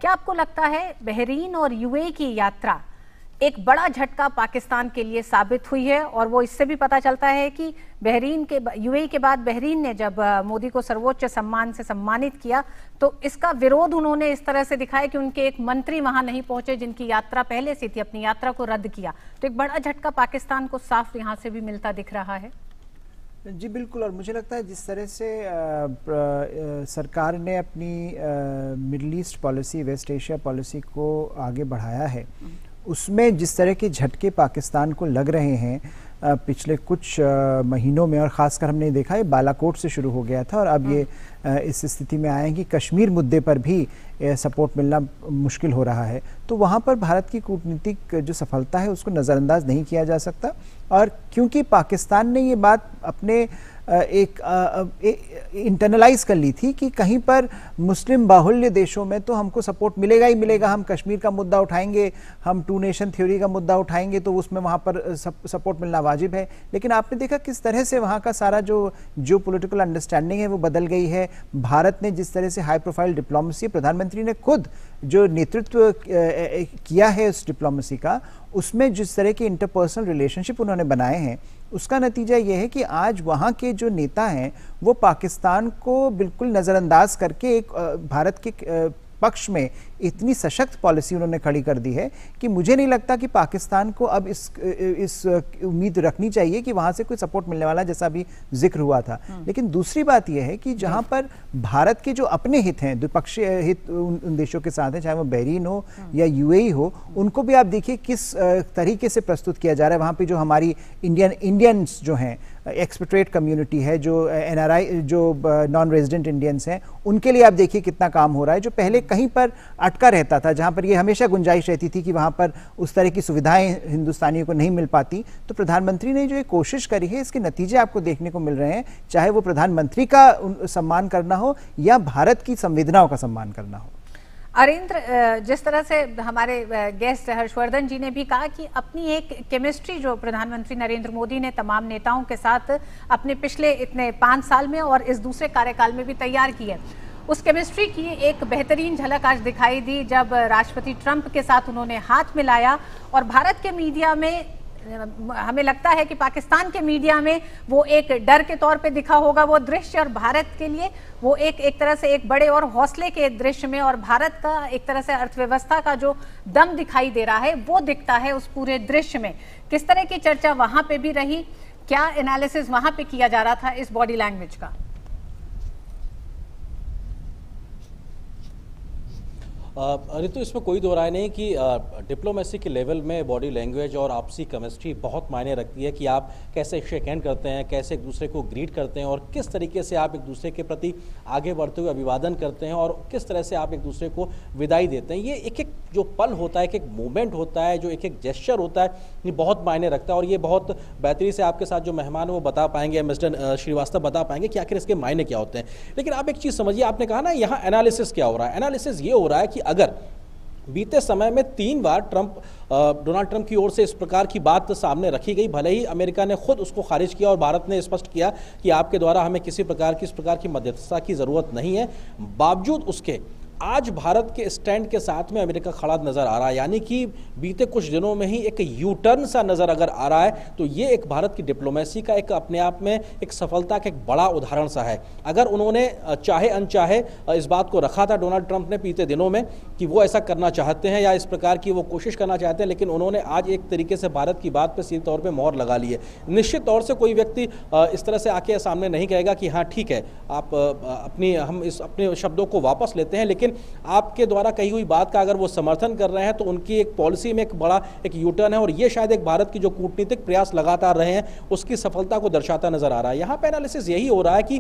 Speaker 1: क्या आपको लगता है बहरीन और यूएई की यात्रा एक बड़ा झटका पाकिस्तान के लिए साबित हुई है? और वो इससे भी पता चलता है कि यूएई के बाद बहरीन ने जब मोदी को सर्वोच्च सम्मान से सम्मानित किया, तो इसका विरोध उन्होंने इस तरह से दिखाया कि उनके एक मंत्री वहां नहीं पहुंचे जिनकी यात्रा पहले से थी, अपनी यात्रा को रद्द किया। तो एक बड़ा झटका पाकिस्तान को साफ यहां से भी मिलता दिख रहा है।
Speaker 17: जी बिल्कुल, और मुझे लगता है जिस तरह से सरकार ने अपनी Middle East policy, West Asia policy को आगे बढ़ाया है, उसमें जिस तरह के झटके पाकिस्तान को लग रहे हैं पिछले कुछ महीनों में, और ख़ासकर हमने देखा है बालाकोट से शुरू हो गया था, और अब ये इस स्थिति में आए हैं कि कश्मीर मुद्दे पर भी सपोर्ट मिलना मुश्किल हो रहा है। तो वहाँ पर भारत की कूटनीतिक जो सफलता है उसको नज़रअंदाज नहीं किया जा सकता। और क्योंकि पाकिस्तान ने ये बात अपने इंटरनलाइज कर ली थी कि कहीं पर मुस्लिम बाहुल्य देशों में तो हमको सपोर्ट मिलेगा ही मिलेगा, हम कश्मीर का मुद्दा उठाएंगे, हम 2 नेशन थ्योरी का मुद्दा उठाएंगे, तो उसमें वहाँ पर सपोर्ट मिलना वाजिब है। लेकिन आपने देखा किस तरह से वहाँ का सारा जो पॉलिटिकल अंडरस्टैंडिंग है वो बदल गई है। भारत ने जिस तरह से हाई प्रोफाइल डिप्लोमेसी, प्रधानमंत्री ने खुद जो नेतृत्व किया है उस डिप्लोमेसी का, उसमें जिस तरह के इंटरपर्सनल रिलेशनशिप उन्होंने बनाए हैं, उसका नतीजा ये है कि आज वहाँ के जो नेता हैं वो पाकिस्तान को बिल्कुल नज़रअंदाज करके एक भारत के पक्ष में इतनी सशक्त पॉलिसी उन्होंने खड़ी कर दी है कि मुझे नहीं लगता कि पाकिस्तान को अब इस उम्मीद रखनी चाहिए कि वहाँ से कोई सपोर्ट मिलने वाला, जैसा अभी जिक्र हुआ था। लेकिन दूसरी बात यह है कि जहाँ पर भारत के जो अपने हित हैं, द्विपक्षीय हित उन देशों के साथ हैं, चाहे वो बहरीन हो या यूएई हो, उनको भी आप देखिए किस तरीके से प्रस्तुत किया जा रहा है। वहाँ पर जो हमारी इंडियंस जो हैं, एक्सपेट्रिएट कम्युनिटी है, जो NRI, जो नॉन रेजिडेंट इंडियंस हैं, उनके लिए आप देखिए कितना काम हो रहा है, जो पहले कहीं पर अटका रहता था, जहां पर ये हमेशा गुंजाइश रहती थी कि वहां पर उस तरह की सुविधाएं हिंदुस्तानियों को नहीं मिल पाती। तो प्रधानमंत्री ने जो ये कोशिश करी है, इसके नतीजे आपको देखने को मिल रहे हैं, चाहे वो प्रधानमंत्री का सम्मान करना हो या भारत की संवेदनाओं का सम्मान करना हो।
Speaker 1: अरिंद्र, जिस तरह से हमारे गेस्ट हर्षवर्धन जी ने भी कहा कि अपनी एक केमिस्ट्री जो प्रधानमंत्री नरेंद्र मोदी ने तमाम नेताओं के साथ अपने पिछले इतने 5 साल में और इस दूसरे कार्यकाल में भी तैयार की है, उस केमिस्ट्री की एक बेहतरीन झलक आज दिखाई दी जब राष्ट्रपति ट्रंप के साथ उन्होंने हाथ मिलाया। और भारत के मीडिया में हमें लगता है कि पाकिस्तान के मीडिया में वो एक डर के तौर पे दिखा होगा वो दृश्य, और भारत के लिए वो एक तरह से एक बड़े और हौसले के दृश्य में, और भारत का एक तरह से अर्थव्यवस्था का जो दम दिखाई दे रहा है वो दिखता है उस पूरे दृश्य में। किस तरह की चर्चा वहां पे भी रही, क्या एनालिसिस वहां पे किया जा रहा था इस बॉडी लैंग्वेज का?
Speaker 15: ऋतु, इसमें कोई दो राय नहीं कि डिप्लोमेसी के लेवल में बॉडी लैंग्वेज और आपसी केमिस्ट्री बहुत मायने रखती है कि आप कैसे शेक हैंड करते हैं, कैसे एक दूसरे को ग्रीट करते हैं और किस तरीके से आप एक दूसरे के प्रति आगे बढ़ते हुए अभिवादन करते हैं और किस तरह से आप एक दूसरे को विदाई देते हैं। ये एक एक जो पल होता है, एक एक मूवमेंट होता है, जो एक एक जेस्चर होता है, ये बहुत मायने रखता है। और ये बहुत बेहतरी से आपके साथ जो मेहमान है वो बता पाएंगे, मिस्टर श्रीवास्तव बता पाएंगे कि आखिर इसके मायने क्या होते हैं। लेकिन आप एक चीज़ समझिए, आपने कहा ना यहाँ एनालिसिस क्या हो रहा है। एनालिसिस ये हो रहा है कि अगर बीते समय में 3 बार डोनाल्ड ट्रंप की ओर से इस प्रकार की बात सामने रखी गई, भले ही अमेरिका ने खुद उसको खारिज किया और भारत ने स्पष्ट किया कि आपके द्वारा हमें किसी प्रकार की इस प्रकार की मध्यस्थता की जरूरत नहीं है, बावजूद उसके आज भारत के स्टैंड के साथ में अमेरिका खड़ा नजर आ रहा है। यानी कि बीते कुछ दिनों में ही एक यू टर्न सा नजर अगर आ रहा है तो ये एक भारत की डिप्लोमेसी का एक अपने आप में एक सफलता का एक बड़ा उदाहरण सा है। अगर उन्होंने चाहे अनचाहे इस बात को रखा था डोनाल्ड ट्रंप ने बीते दिनों में कि वो ऐसा करना चाहते हैं या इस प्रकार की वो कोशिश करना चाहते हैं, लेकिन उन्होंने आज एक तरीके से भारत की बात पर सीधे तौर पर मोहर लगा ली है। निश्चित तौर से कोई व्यक्ति इस तरह से आके सामने नहीं कहेगा कि हाँ ठीक है, आप हम अपने शब्दों को वापस लेते हैं, लेकिन आपके द्वारा कही हुई बात का अगर वो समर्थन कर रहे हैं तो उनकी एक पॉलिसी में एक बड़ा एक यूटर्न है। और ये शायद एक भारत की जो कूटनीतिक प्रयास लगातार रहे हैं उसकी सफलता को दर्शाता नजर आ रहा है। यहाँ पे एनालिसिस यही हो रहा है कि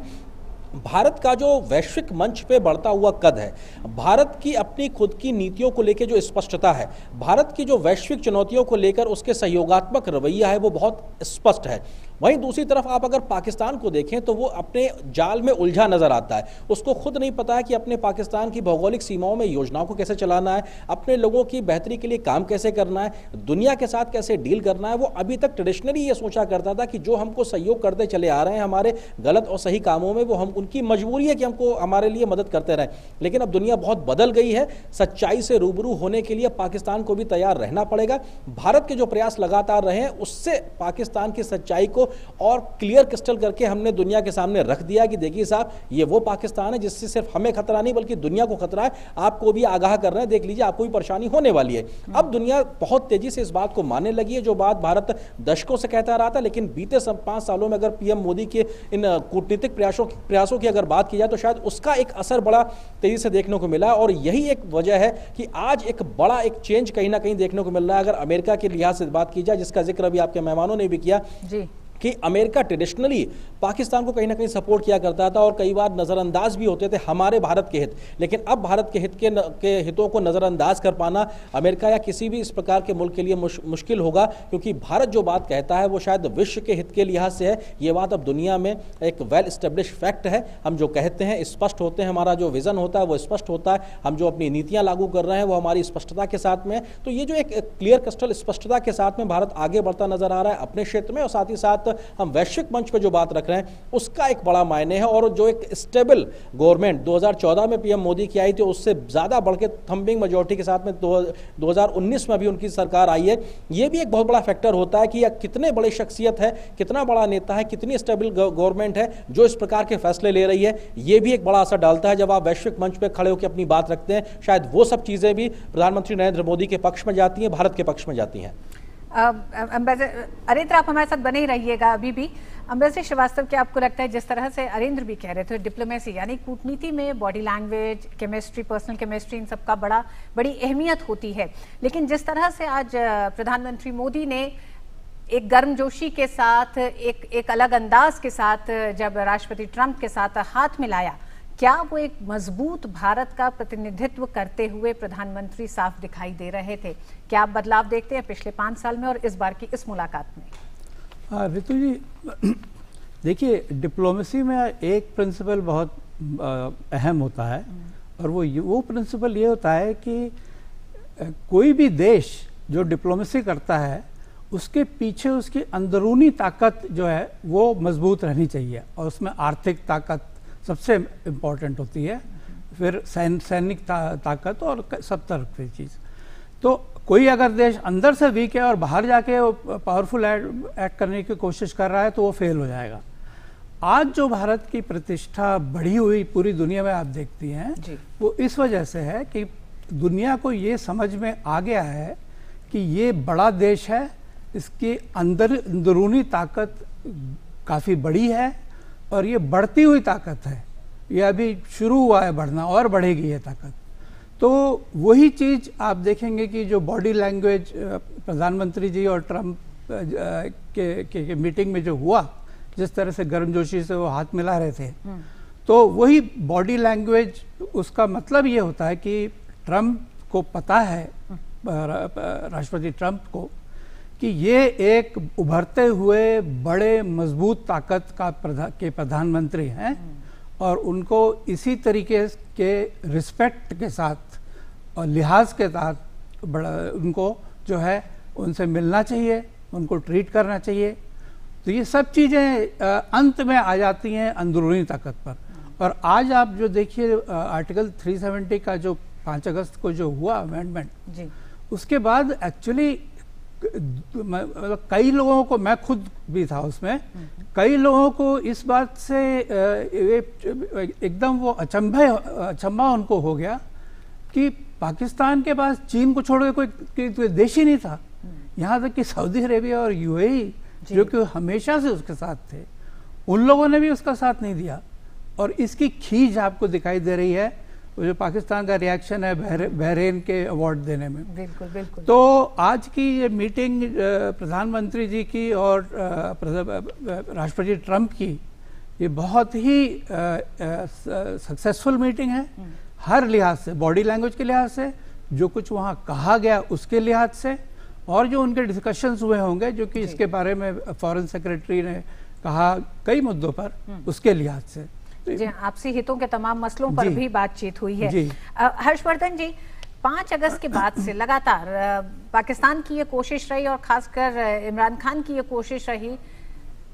Speaker 15: भारत का जो वैश्विक मंच पे बढ़ता हुआ कद है, भारत की अपनी खुद की नीतियों को लेकर जो स्पष्टता है, भारत की जो वैश्विक चुनौतियों को लेकर उसके सहयोगात्मक रवैया है वो बहुत स्पष्ट है। वहीं दूसरी तरफ आप अगर पाकिस्तान को देखें तो वो अपने जाल में उलझा नजर आता है। उसको खुद नहीं पता है कि अपने पाकिस्तान की भौगोलिक सीमाओं में योजनाओं को कैसे चलाना है, अपने लोगों की बेहतरी के लिए काम कैसे करना है, दुनिया के साथ कैसे डील करना है। वो अभी तक ट्रेडिशनली ये सोचा करता था कि जो हमको सहयोग करते चले आ रहे हैं हमारे गलत और सही कामों में, वो हम उनकी मजबूरी है कि हमको हमारे लिए मदद करते रहें। लेकिन अब दुनिया बहुत बदल गई है, सच्चाई से रूबरू होने के लिए पाकिस्तान को भी तैयार रहना पड़ेगा। भारत के जो प्रयास लगातार रहे हैं उससे पाकिस्तान की सच्चाई को और क्लियर क्रिस्टल करके हमने दुनिया के सामने रख दिया कि देखिए साहब, ये वो पाकिस्तान है जिससे सिर्फ हमें खतरा नहीं बल्कि दुनिया को खतरा है, आपको भी आगाह कर रहे हैं, देख लीजिए आपको भी परेशानी होने वाली है। अब दुनिया बहुत तेजी से इस बात को मानने लगी है, जो बात भारत दशकों से कहता रहा था। लेकिन बीते 5 सालों में अगर पीएम मोदी के इन कूटनीतिक प्रयासों की अगर बात की जाए तो शायद उसका एक असर बड़ा तेजी से देखने को मिला। और यही एक वजह है कि आज एक बड़ा एक चेंज कहीं ना कहीं देखने को मिल रहा है। अगर अमेरिका के लिहाज से बात की जाए, जिसका जिक्र अभी आपके मेहमानों ने भी किया जी, कि अमेरिका ट्रेडिशनली पाकिस्तान को कहीं ना कहीं सपोर्ट किया करता था और कई बार नज़रअंदाज भी होते थे हमारे भारत के हित। लेकिन अब भारत के हित के हितों को नज़रअंदाज कर पाना अमेरिका या किसी भी इस प्रकार के मुल्क के लिए मुश्किल होगा, क्योंकि भारत जो बात कहता है वो शायद विश्व के हित के लिहाज से है। ये बात अब दुनिया में एक वेल स्टेब्लिश फैक्ट है। हम जो कहते हैं स्पष्ट होते हैं, हमारा जो विजन होता है वो स्पष्ट होता है, हम जो अपनी नीतियाँ लागू कर रहे हैं वो हमारी स्पष्टता के साथ में। तो ये जो एक क्लियर क्रिस्टल स्पष्टता के साथ में भारत आगे बढ़ता नजर आ रहा है अपने क्षेत्र में, और साथ ही साथ हम वैश्विक मंच पे जो बात रख रहे हैं उसका एक बड़ा मायने है। और जो एक स्टेबल गवर्नमेंट 2014 में पीएम मोदी की आई थी, उससे ज़्यादा बढ़ के थम्बिंग मेजोरिटी के साथ में 2019 में अभी उनकी सरकार आई है, ये भी एक बहुत बड़ा फैक्टर होता है कि यह कितने बड़ी शख्सियत है, कितना बड़ा नेता है, कितनी स्टेबल गवर्नमेंट है जो इस प्रकार के फैसले ले रही है। ये भी एक बड़ा असर डालता है जब आप वैश्विक मंच पर खड़े होकर अपनी बात रखते हैं। शायद वो सब चीज़ें भी प्रधानमंत्री नरेंद्र मोदी के पक्ष में जाती हैं, भारत के पक्ष में जाती हैं।
Speaker 1: अरिंद्र, आप हमारे साथ बने ही रहिएगा अभी भी। अम्बेडकर श्रीवास्तव, क्या आपको लगता है जिस तरह से अरिंद्र भी कह रहे थे, डिप्लोमेसी यानी कूटनीति में body language, chemistry, personal chemistry, इन सब का बड़ी अहमियत होती है, लेकिन जिस तरह से आज प्रधानमंत्री मोदी ने एक गर्मजोशी के साथ, एक अलग अंदाज के साथ जब राष्ट्रपति ट्रंप के साथ हाथ मिलाया, क्या वो एक मजबूत भारत का प्रतिनिधित्व करते हुए प्रधानमंत्री साफ दिखाई दे रहे थे? क्या आप बदलाव देखते हैं पिछले 5 साल में और इस बार की इस मुलाकात में?
Speaker 16: हाँ रितु जी, देखिए डिप्लोमेसी में एक प्रिंसिपल बहुत अहम होता है, और वो प्रिंसिपल ये होता है कि कोई भी देश जो डिप्लोमेसी करता है उसके पीछे उसकी अंदरूनी ताकत जो है वो मजबूत रहनी चाहिए, और उसमें आर्थिक ताकत सबसे इम्पोर्टेंट होती है, फिर सैनिक ताकत और सब तरह की चीज़। तो कोई अगर देश अंदर से वीक है और बाहर जाके पावरफुल एक्ट करने की कोशिश कर रहा है तो वो फेल हो जाएगा। आज जो भारत की प्रतिष्ठा बढ़ी हुई पूरी दुनिया में आप देखती हैं वो इस वजह से है कि दुनिया को ये समझ में आ गया है कि ये बड़ा देश है, इसकी अंदरूनी ताकत काफ़ी बड़ी है और ये बढ़ती हुई ताकत है, ये अभी शुरू हुआ है बढ़ना और बढ़ेगी ये ताकत। तो वही चीज़ आप देखेंगे कि जो बॉडी लैंग्वेज प्रधानमंत्री जी और ट्रंप के मीटिंग में जो हुआ, जिस तरह से गर्मजोशी से वो हाथ मिला रहे थे, तो वही बॉडी लैंग्वेज, उसका मतलब ये होता है कि ट्रंप को पता है, राष्ट्रपति ट्रंप को, कि ये एक उभरते हुए बड़े मजबूत ताकत के प्रधानमंत्री हैं और उनको इसी तरीके के रिस्पेक्ट के साथ और लिहाज के साथ उनको जो है उनसे मिलना चाहिए, उनको ट्रीट करना चाहिए। तो ये सब चीज़ें अंत में आ जाती हैं अंदरूनी ताकत पर। और आज आप जो देखिए आर्टिकल 370 का जो 5 अगस्त को जो हुआ अमेंडमेंट, उसके बाद एक्चुअली कई लोगों को, मैं खुद भी था उसमें, कई लोगों को इस बात से एकदम वो अचंभा उनको हो गया कि पाकिस्तान के पास चीन को छोड़ के कोई देश ही नहीं था। यहाँ तक कि सऊदी अरेबिया और यूएई जो कि हमेशा से उसके साथ थे, उन लोगों ने भी उसका साथ नहीं दिया। और इसकी खींच आपको दिखाई दे रही है, वो जो पाकिस्तान का रिएक्शन है बहरीन के अवार्ड देने में।
Speaker 1: बिल्कुल बिल्कुल।
Speaker 16: तो आज की ये मीटिंग प्रधानमंत्री जी की और राष्ट्रपति ट्रंप की, ये बहुत ही सक्सेसफुल मीटिंग है हर लिहाज से, बॉडी लैंग्वेज के लिहाज से, जो कुछ वहाँ कहा गया उसके लिहाज से, और जो उनके डिस्कशंस हुए होंगे जो कि इसके बारे में फॉरेन सेक्रेटरी ने कहा कई मुद्दों पर, उसके लिहाज से।
Speaker 1: जी, आपसी हितों के तमाम मसलों पर भी बातचीत हुई है। हर्षवर्धन जी, 5 अगस्त के बाद से लगातार पाकिस्तान की ये कोशिश रही और खासकर इमरान खान की ये कोशिश रही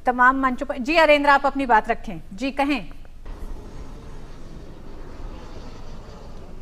Speaker 1: तमाम मंचों पर। जी अरेंद्र, आप अपनी बात रखें, जी कहें।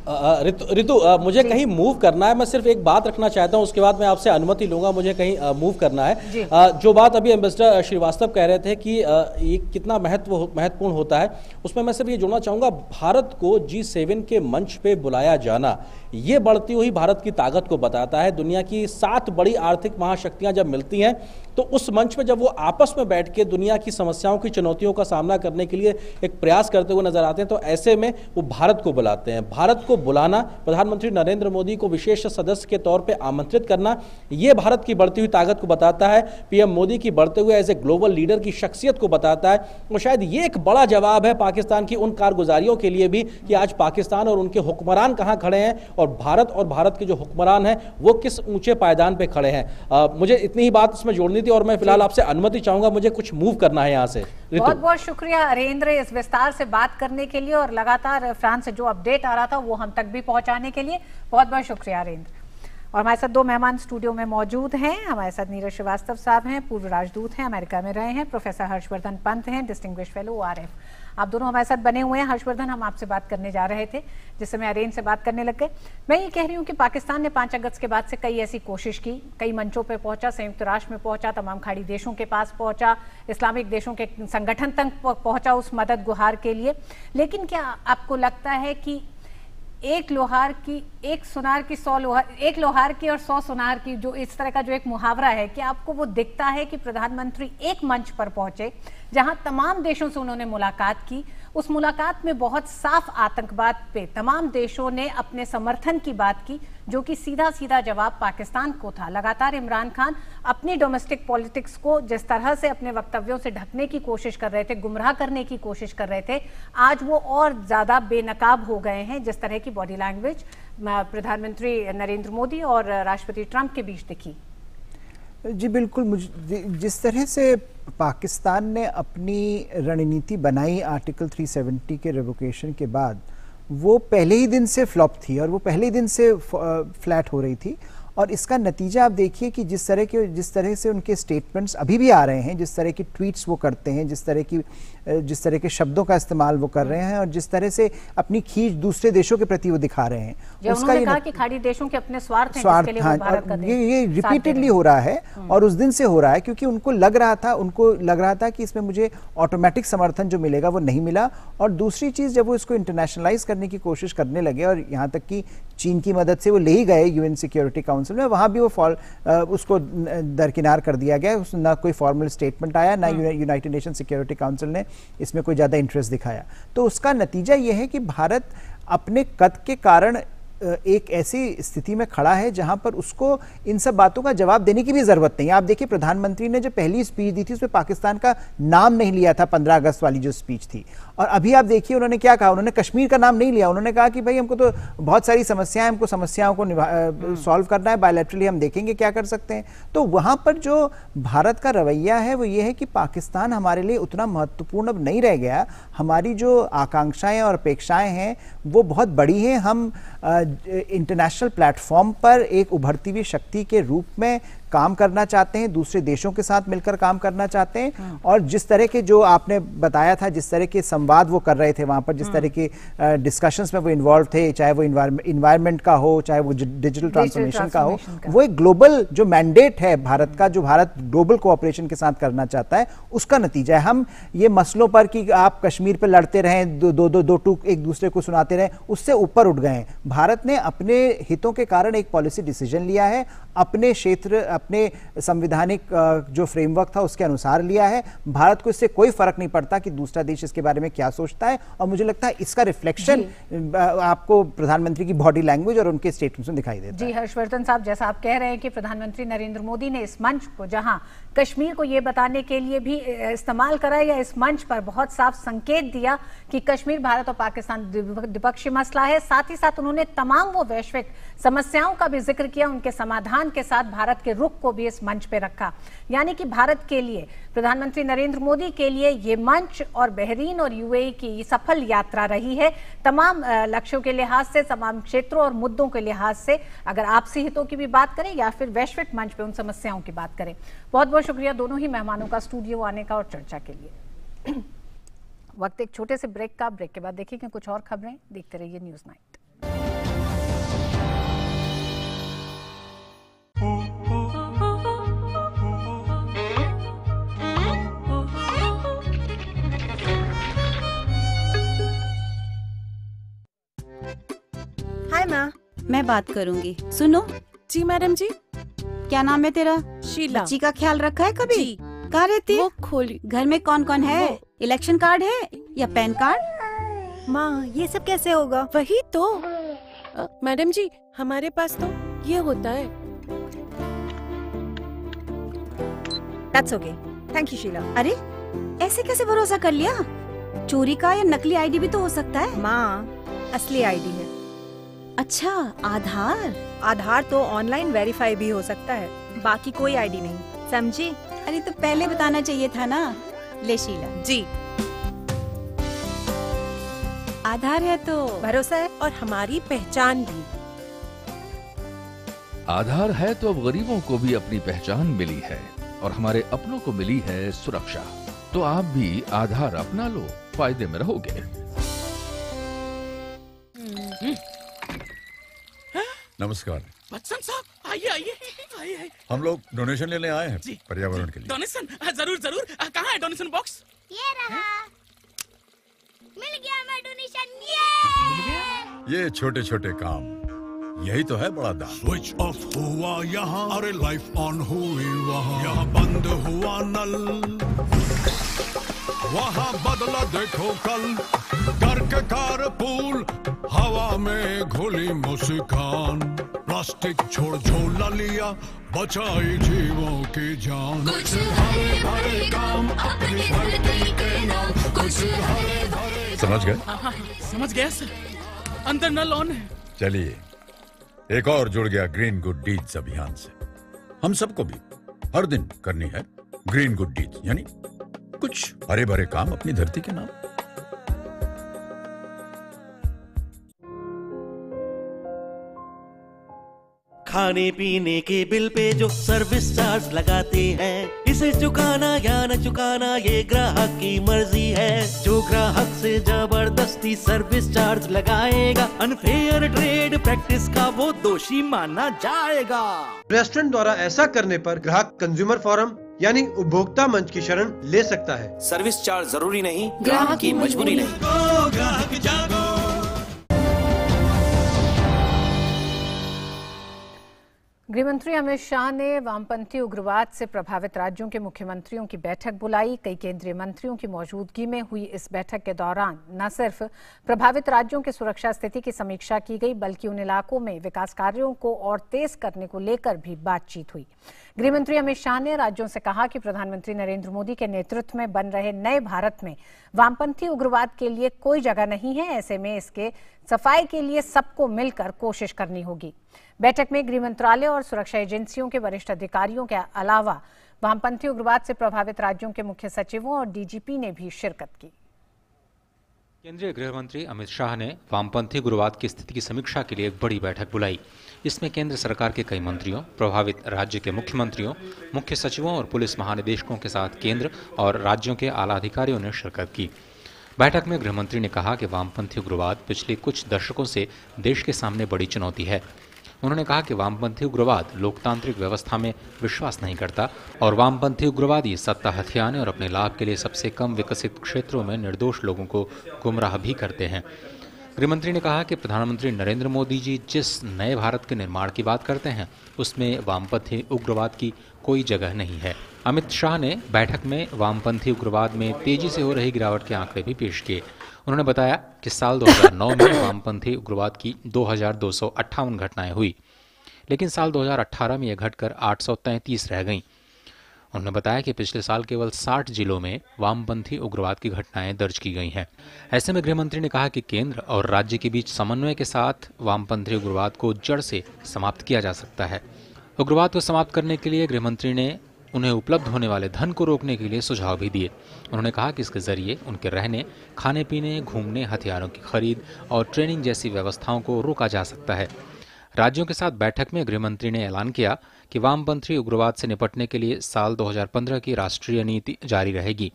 Speaker 15: रितु, मुझे कहीं मूव करना है, मैं सिर्फ एक बात रखना चाहता हूं, उसके बाद मैं आपसे अनुमति लूंगा, मुझे कहीं मूव करना है। जो बात अभी एम्बेसडर श्रीवास्तव कह रहे थे कि ये कितना महत्वपूर्ण होता है, उसमें मैं सिर्फ ये जोड़ना चाहूंगा, भारत को G7 के मंच पे बुलाया जाना, ये बढ़ती हुई भारत की ताकत को बताता है। दुनिया की 7 बड़ी आर्थिक महाशक्तियां जब मिलती हैं तो उस मंच पे जब वो आपस में बैठ के दुनिया की समस्याओं की चुनौतियों का सामना करने के लिए एक प्रयास करते हुए नजर आते हैं, तो ऐसे में वो भारत को बुलाते हैं। भारत को बुलाना, प्रधानमंत्री नरेंद्र मोदी को विशेष सदस्य के तौर पे आमंत्रित करना, ये भारत की बढ़ती हुई ताकत को बताता है, पीएम मोदी की बढ़ते हुए एज ए ग्लोबल लीडर की शख्सियत को बताता है। और शायद ये एक बड़ा जवाब है पाकिस्तान की उन कारगुजारियों के लिए भी कि आज पाकिस्तान और उनके हुक्मरान कहाँ खड़े हैं और भारत के जो हुक्मरान हैं वो किस ऊंचे पायदान पे खड़े हैं। मुझे इतनी ही बात इसमें जोड़नी थी और मैं फिलहाल आपसे अनुमति चाहूंगा, मुझे कुछ मूव करना है यहाँ से।
Speaker 1: बहुत बहुत शुक्रिया अरेंद्र इस विस्तार से बात करने के लिए और लगातार फ्रांस से जो अपडेट आ रहा था वो हम तक भी पहुंचाने के लिए बहुत बहुत शुक्रिया अरेंद्र। और हमारे साथ 2 मेहमान स्टूडियो में मौजूद हैं। हमारे साथ नीरज श्रीवास्तव साहब हैं, पूर्व राजदूत हैं, अमेरिका में रहे हैं। प्रोफेसर हर्षवर्धन पंत हैं, डिस्टिंग्विश्ड फेलो ORF। आप दोनों हमारे साथ बने हुए हैं। हर्षवर्धन, हम आपसे बात करने जा रहे थे जिस समय अरेंद्र से बात करने लग गए। मैं ये कह रही हूँ कि पाकिस्तान ने 5 अगस्त के बाद से कई ऐसी कोशिश की, कई मंचों पर पहुंचा, संयुक्त राष्ट्र में पहुंचा, तमाम खाड़ी देशों के पास पहुंचा, इस्लामिक देशों के संगठन तक पहुंचा उस मदद गुहार के लिए। लेकिन क्या आपको लगता है कि एक लोहार की 100 लोहार, एक लोहार की और 100 सुनार की, जो इस तरह का जो एक मुहावरा है, कि आपको वो दिखता है कि प्रधानमंत्री एक मंच पर पहुंचे जहां तमाम देशों से उन्होंने मुलाकात की, उस मुलाकात में बहुत साफ आतंकवाद पे तमाम देशों ने अपने समर्थन की बात की, जो कि सीधा सीधा जवाब पाकिस्तान को था। लगातार इमरान खान अपनी डोमेस्टिक पॉलिटिक्स को जिस तरह से अपने वक्तव्यों से ढकने की कोशिश कर रहे थे, गुमराह करने की कोशिश कर रहे थे, आज वो और ज्यादा बेनकाब हो गए हैं जिस तरह की बॉडी लैंग्वेज प्रधानमंत्री नरेंद्र मोदी और राष्ट्रपति ट्रंप के बीच दिखी।
Speaker 17: जी बिल्कुल, मुझे जिस तरह से पाकिस्तान ने अपनी रणनीति बनाई आर्टिकल 370 के रिवोकेशन के बाद, वो पहले ही दिन से फ्लॉप थी और वो पहले ही दिन से फ्लैट हो रही थी। और इसका नतीजा आप देखिए कि जिस तरह से उनके स्टेटमेंट्स अभी भी आ रहे हैं, जिस तरह की ट्वीट्स वो करते हैं, जिस तरह के शब्दों का इस्तेमाल वो कर रहे हैं और जिस तरह से अपनी खींच दूसरे देशों के प्रति वो दिखा रहे हैं,
Speaker 1: उसका ये कहा कि खाड़ी देशों के अपने स्वार्थ हैं जिसके लिए वो भारत का
Speaker 17: ये रिपीटेडली हो रहा है और उस दिन से हो रहा है क्योंकि उनको लग रहा था कि इसमें मुझे ऑटोमेटिक समर्थन जो मिलेगा वो नहीं मिला। और दूसरी चीज, जब वो इसको इंटरनेशनलाइज करने की कोशिश करने लगे और यहाँ तक कि चीन की मदद से वो ले ही गए यूएन सिक्योरिटी काउंसिल में, वहां भी वो उसको दरकिनार कर दिया गया। ना कोई फॉर्मल स्टेटमेंट आया, ना यूनाइटेड नेशन सिक्योरिटी काउंसिल ने इसमें कोई ज्यादा इंटरेस्ट दिखाया। तो उसका नतीजा यह है कि भारत अपने कद के कारण एक ऐसी स्थिति में खड़ा है जहां पर उसको इन सब बातों का जवाब देने की भी जरूरत नहीं है। आप देखिए, प्रधानमंत्री ने जो पहली स्पीच दी थी उसमें पाकिस्तान का नाम नहीं लिया था, 15 अगस्त वाली जो स्पीच थी। और अभी आप देखिए उन्होंने क्या कहा, उन्होंने कश्मीर का नाम नहीं लिया। उन्होंने कहा कि भाई हमको तो बहुत सारी समस्याएं, हमको समस्याओं को सॉल्व करना है, बायलैटरली हम देखेंगे क्या कर सकते हैं। तो वहां पर जो भारत का रवैया है वो ये है कि पाकिस्तान हमारे लिए उतना महत्वपूर्ण अब नहीं रह गया। हमारी जो आकांक्षाएं और अपेक्षाएं हैं वो बहुत बड़ी हैं। हम इंटरनेशनल प्लेटफॉर्म पर एक उभरती हुई शक्ति के रूप में काम करना चाहते हैं, दूसरे देशों के साथ मिलकर काम करना चाहते हैं। और जिस तरह के जो आपने बताया था, जिस तरह के संवाद वो कर रहे थे वहां पर, जिस तरह के डिस्कशंस में वो इन्वॉल्व थे, चाहे वो इन्वायरमेंट का हो, चाहे वो डिजिटल ट्रांसफॉर्मेशन का हो, वो एक ग्लोबल जो मैंडेट है भारत का, जो भारत ग्लोबल कोऑपरेशन के साथ करना चाहता है, उसका नतीजा है। हम ये मसलों पर कि आप कश्मीर पर लड़ते रहें, दो टूक एक दूसरे को सुनाते रहें, उससे ऊपर उठ गए हैं। भारत ने अपने हितों के कारण एक पॉलिसी डिसीजन लिया है, अपने क्षेत्र, अपने संवैधानिक जो फ्रेमवर्क था उसके अनुसार लिया है। भारत को इससे कोई फर्क नहीं पड़ता कि दूसरा देश इसके बारे में क्या सोचता है। और मुझे लगता है इसका रिफ्लेक्शन आपको प्रधानमंत्री की बॉडी लैंग्वेज और उनके स्टेटमेंट्स में दिखाई देता है।
Speaker 1: जी हर्षवर्धन साहब, जैसा आप कह रहे हैं कि प्रधानमंत्री नरेंद्र मोदी ने इस मंच को, जहां कश्मीर को यह बताने के लिए भी इस्तेमाल करा, या इस मंच पर बहुत साफ संकेत दिया कि कश्मीर भारत और पाकिस्तान द्विपक्षीय मसला है, साथ ही साथ उन्होंने तमाम वो वैश्विक समस्याओं का भी जिक्र किया, उनके समाधान के साथ भारत के रुख को भी इस मंच पे रखा। यानी कि भारत के लिए, प्रधानमंत्री नरेंद्र मोदी के लिए ये मंच और बहरीन और यूएई की सफल यात्रा रही है, तमाम लक्ष्यों के लिहाज से, तमाम क्षेत्रों और मुद्दों के लिहाज से, अगर आपसी हितों की भी बात करें या फिर वैश्विक मंच पे उन समस्याओं की बात करें। बहुत बहुत शुक्रिया दोनों ही मेहमानों का स्टूडियो आने का और चर्चा के लिए। वक्त एक छोटे से ब्रेक का, ब्रेक के बाद देखेंगे कुछ और खबरें। देखते रहिए न्यूज़ नाइट।
Speaker 18: हाय माँ, मैं बात करूंगी। सुनो। जी मैडम जी। क्या नाम है तेरा? शीला। बच्ची का ख्याल रखा है कभी? जी। कहाँ रहती है? खोली। घर में कौन कौन है? इलेक्शन कार्ड है या पैन कार्ड?
Speaker 19: माँ, ये सब कैसे होगा? वही तो मैडम जी, हमारे पास तो ये होता है।
Speaker 18: That's okay. Thank you, Sheila. अरे ऐसे कैसे भरोसा कर लिया? चोरी का या नकली आईडी भी तो हो सकता है। माँ, असली आईडी है। अच्छा, आधार? आधार तो ऑनलाइन वेरीफाई भी हो सकता है, बाकी कोई आईडी नहीं, समझी? अरे तो पहले बताना चाहिए था ना। ले शीला जी, आधार है तो भरोसा है और हमारी पहचान भी।
Speaker 14: आधार है तो अब गरीबों को भी अपनी पहचान मिली है और हमारे अपनों को मिली है सुरक्षा। तो आप भी आधार अपना लो, फायदे में रहोगे।
Speaker 20: नमस्कार
Speaker 21: बच्चन साहब, आइए आइए आइए।
Speaker 20: हम लोग डोनेशन लेने आए हैं
Speaker 21: जी।
Speaker 20: पर्यावरण के लिए।
Speaker 21: डोनेशन? जरूर जरूर। कहाँ है डोनेशन बॉक्स?
Speaker 10: ये रहा। मिल गया मैं डोनेशन।
Speaker 20: ये छोटे छोटे काम, यही तो है बड़ा दान।
Speaker 22: स्विच ऑफ हुआ यहाँ, अरे लाइफ ऑन हुई वहाँ, यहाँ बंद हुआ नल, वहाँ बदला देखो कल, करके कारपूल, हवा में घुली मुस्कान, प्लास्टिक छोड़ झोला लिया, बचाई जीवों की जान। कुछ हरे भरे काम अपनी धरती के नाम, कुछ हरे भरे।
Speaker 20: समझ गए?
Speaker 21: हाँ, समझ गया सर। अंदर नल ऑन है।
Speaker 20: चलिए, एक और जुड़ गया ग्रीन गुड डीड्स अभियान से। हम सबको भी हर दिन करनी है ग्रीन गुड डीड्स, यानी कुछ हरे भरे काम अपनी धरती के नाम।
Speaker 2: खाने पीने के बिल पे जो सर्विस चार्ज लगाते हैं, इसे चुकाना या न चुकाना ये ग्राहक की मर्जी है। जो ग्राहक से जबरदस्ती सर्विस चार्ज लगाएगा, अनफेयर ट्रेड प्रैक्टिस का वो दोषी माना जाएगा।
Speaker 5: रेस्टोरेंट द्वारा ऐसा करने पर ग्राहक कंज्यूमर फोरम यानी उपभोक्ता मंच की शरण ले सकता है।
Speaker 23: सर्विस चार्ज जरूरी नहीं, ग्राहक की मजबूरी नहीं।
Speaker 2: ग्राहक जागो।
Speaker 1: गृहमंत्री अमित शाह ने वामपंथी उग्रवाद से प्रभावित राज्यों के मुख्यमंत्रियों की बैठक बुलाई। कई केंद्रीय मंत्रियों की मौजूदगी में हुई इस बैठक के दौरान न सिर्फ प्रभावित राज्यों की सुरक्षा स्थिति की समीक्षा की गई, बल्कि उन इलाकों में विकास कार्यों को और तेज करने को लेकर भी बातचीत हुई। गृहमंत्री अमित शाह ने राज्यों से कहा कि प्रधानमंत्री नरेंद्र मोदी के नेतृत्व में बन रहे नए भारत में वामपंथी उग्रवाद के लिए कोई जगह नहीं है। ऐसे में इसके सफाई के लिए सबको मिलकर कोशिश करनी होगी। बैठक में गृह मंत्रालय और सुरक्षा एजेंसियों के वरिष्ठ अधिकारियों के अलावा वामपंथी उग्रवाद से प्रभावित राज्यों के मुख्य सचिवों और डीजीपी ने भी शिरकत की।
Speaker 24: केंद्रीय गृह मंत्री अमित शाह ने वामपंथी उग्रवाद की स्थिति की समीक्षा के लिए एक बड़ी बैठक बुलाई। इसमें केंद्र सरकार के कई मंत्रियों, प्रभावित राज्य के मुख्यमंत्रियों, मुख्य सचिवों और पुलिस महानिदेशकों के साथ केंद्र और राज्यों के आला अधिकारियों ने शिरकत की। बैठक में गृह मंत्री ने कहा कि वामपंथी उग्रवाद पिछले कुछ दशकों से देश के सामने बड़ी चुनौती है। उन्होंने कहा कि वामपंथी उग्रवाद लोकतांत्रिक व्यवस्था में विश्वास नहीं करता और वामपंथी उग्रवादी सत्ता हथियाने और अपने लाभ के लिए सबसे कम विकसित क्षेत्रों में निर्दोष लोगों को गुमराह भी करते हैं। गृहमंत्री ने कहा कि प्रधानमंत्री नरेंद्र मोदी जी जिस नए भारत के निर्माण की बात करते हैं, उसमें वामपंथी उग्रवाद की कोई जगह नहीं है। अमित शाह ने बैठक में वामपंथी उग्रवाद में तेजी से हो रही गिरावट के आंकड़े भी पेश किए। उन्होंने बताया कि साल 2009 में वामपंथी उग्रवाद की 2258 घटनाएं हुई, लेकिन साल 2018 में यह घटकर 833 रह गईं। उन्होंने बताया कि पिछले साल केवल 60 जिलों में वामपंथी उग्रवाद की घटनाएं दर्ज की गई हैं। ऐसे में गृहमंत्री ने कहा कि केंद्र और राज्य के बीच समन्वय के साथ वामपंथी उग्रवाद को जड़ से समाप्त किया जा सकता है। उग्रवाद को समाप्त करने के लिए गृहमंत्री ने उन्हें उपलब्ध होने वाले धन को रोकने के लिए सुझाव भी दिए। उन्होंने कहा कि इसके जरिए उनके रहने, खाने पीने, घूमने, हथियारों की खरीद और ट्रेनिंग जैसी व्यवस्थाओं को रोका जा सकता है। राज्यों के साथ बैठक में गृहमंत्री ने ऐलान किया कि वामपंथी उग्रवाद से निपटने के लिए साल 2015 की राष्ट्रीय नीति जारी रहेगी।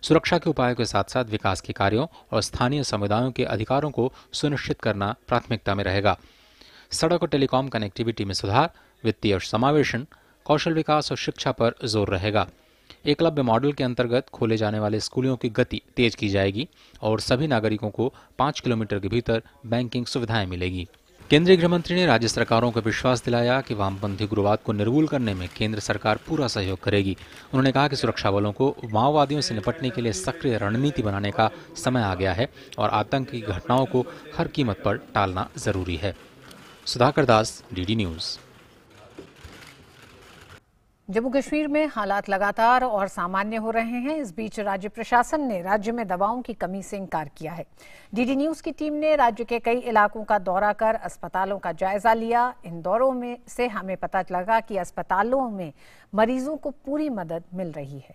Speaker 24: सुरक्षा के उपायों के साथ साथ विकास के कार्यों और स्थानीय समुदायों के अधिकारों को सुनिश्चित करना प्राथमिकता में रहेगा। सड़क और टेलीकॉम कनेक्टिविटी में सुधार, वित्तीय समावेशन, कौशल विकास और शिक्षा पर जोर रहेगा। एकलव्य मॉडल के अंतर्गत खोले जाने वाले स्कूलों की गति तेज की जाएगी और सभी नागरिकों को 5 किलोमीटर के भीतर बैंकिंग सुविधाएं मिलेगी। केंद्रीय गृहमंत्री ने राज्य सरकारों को विश्वास दिलाया कि वामपंथी उग्रवाद को निर्मूल करने में केंद्र सरकार पूरा सहयोग करेगी। उन्होंने कहा कि सुरक्षा बलों को माओवादियों से निपटने के लिए सक्रिय रणनीति बनाने का समय आ गया है और आतंक की घटनाओं को हर कीमत पर टालना जरूरी है। सुधाकर दास, डीडी न्यूज।
Speaker 1: जम्मू कश्मीर में हालात लगातार और सामान्य हो रहे हैं। इस बीच राज्य प्रशासन ने राज्य में दवाओं की कमी से इनकार किया है। डीडी न्यूज की टीम ने राज्य के कई इलाकों का दौरा कर अस्पतालों का जायजा लिया। इन दौरों में से हमें पता लगा कि अस्पतालों में मरीजों को पूरी मदद मिल रही है।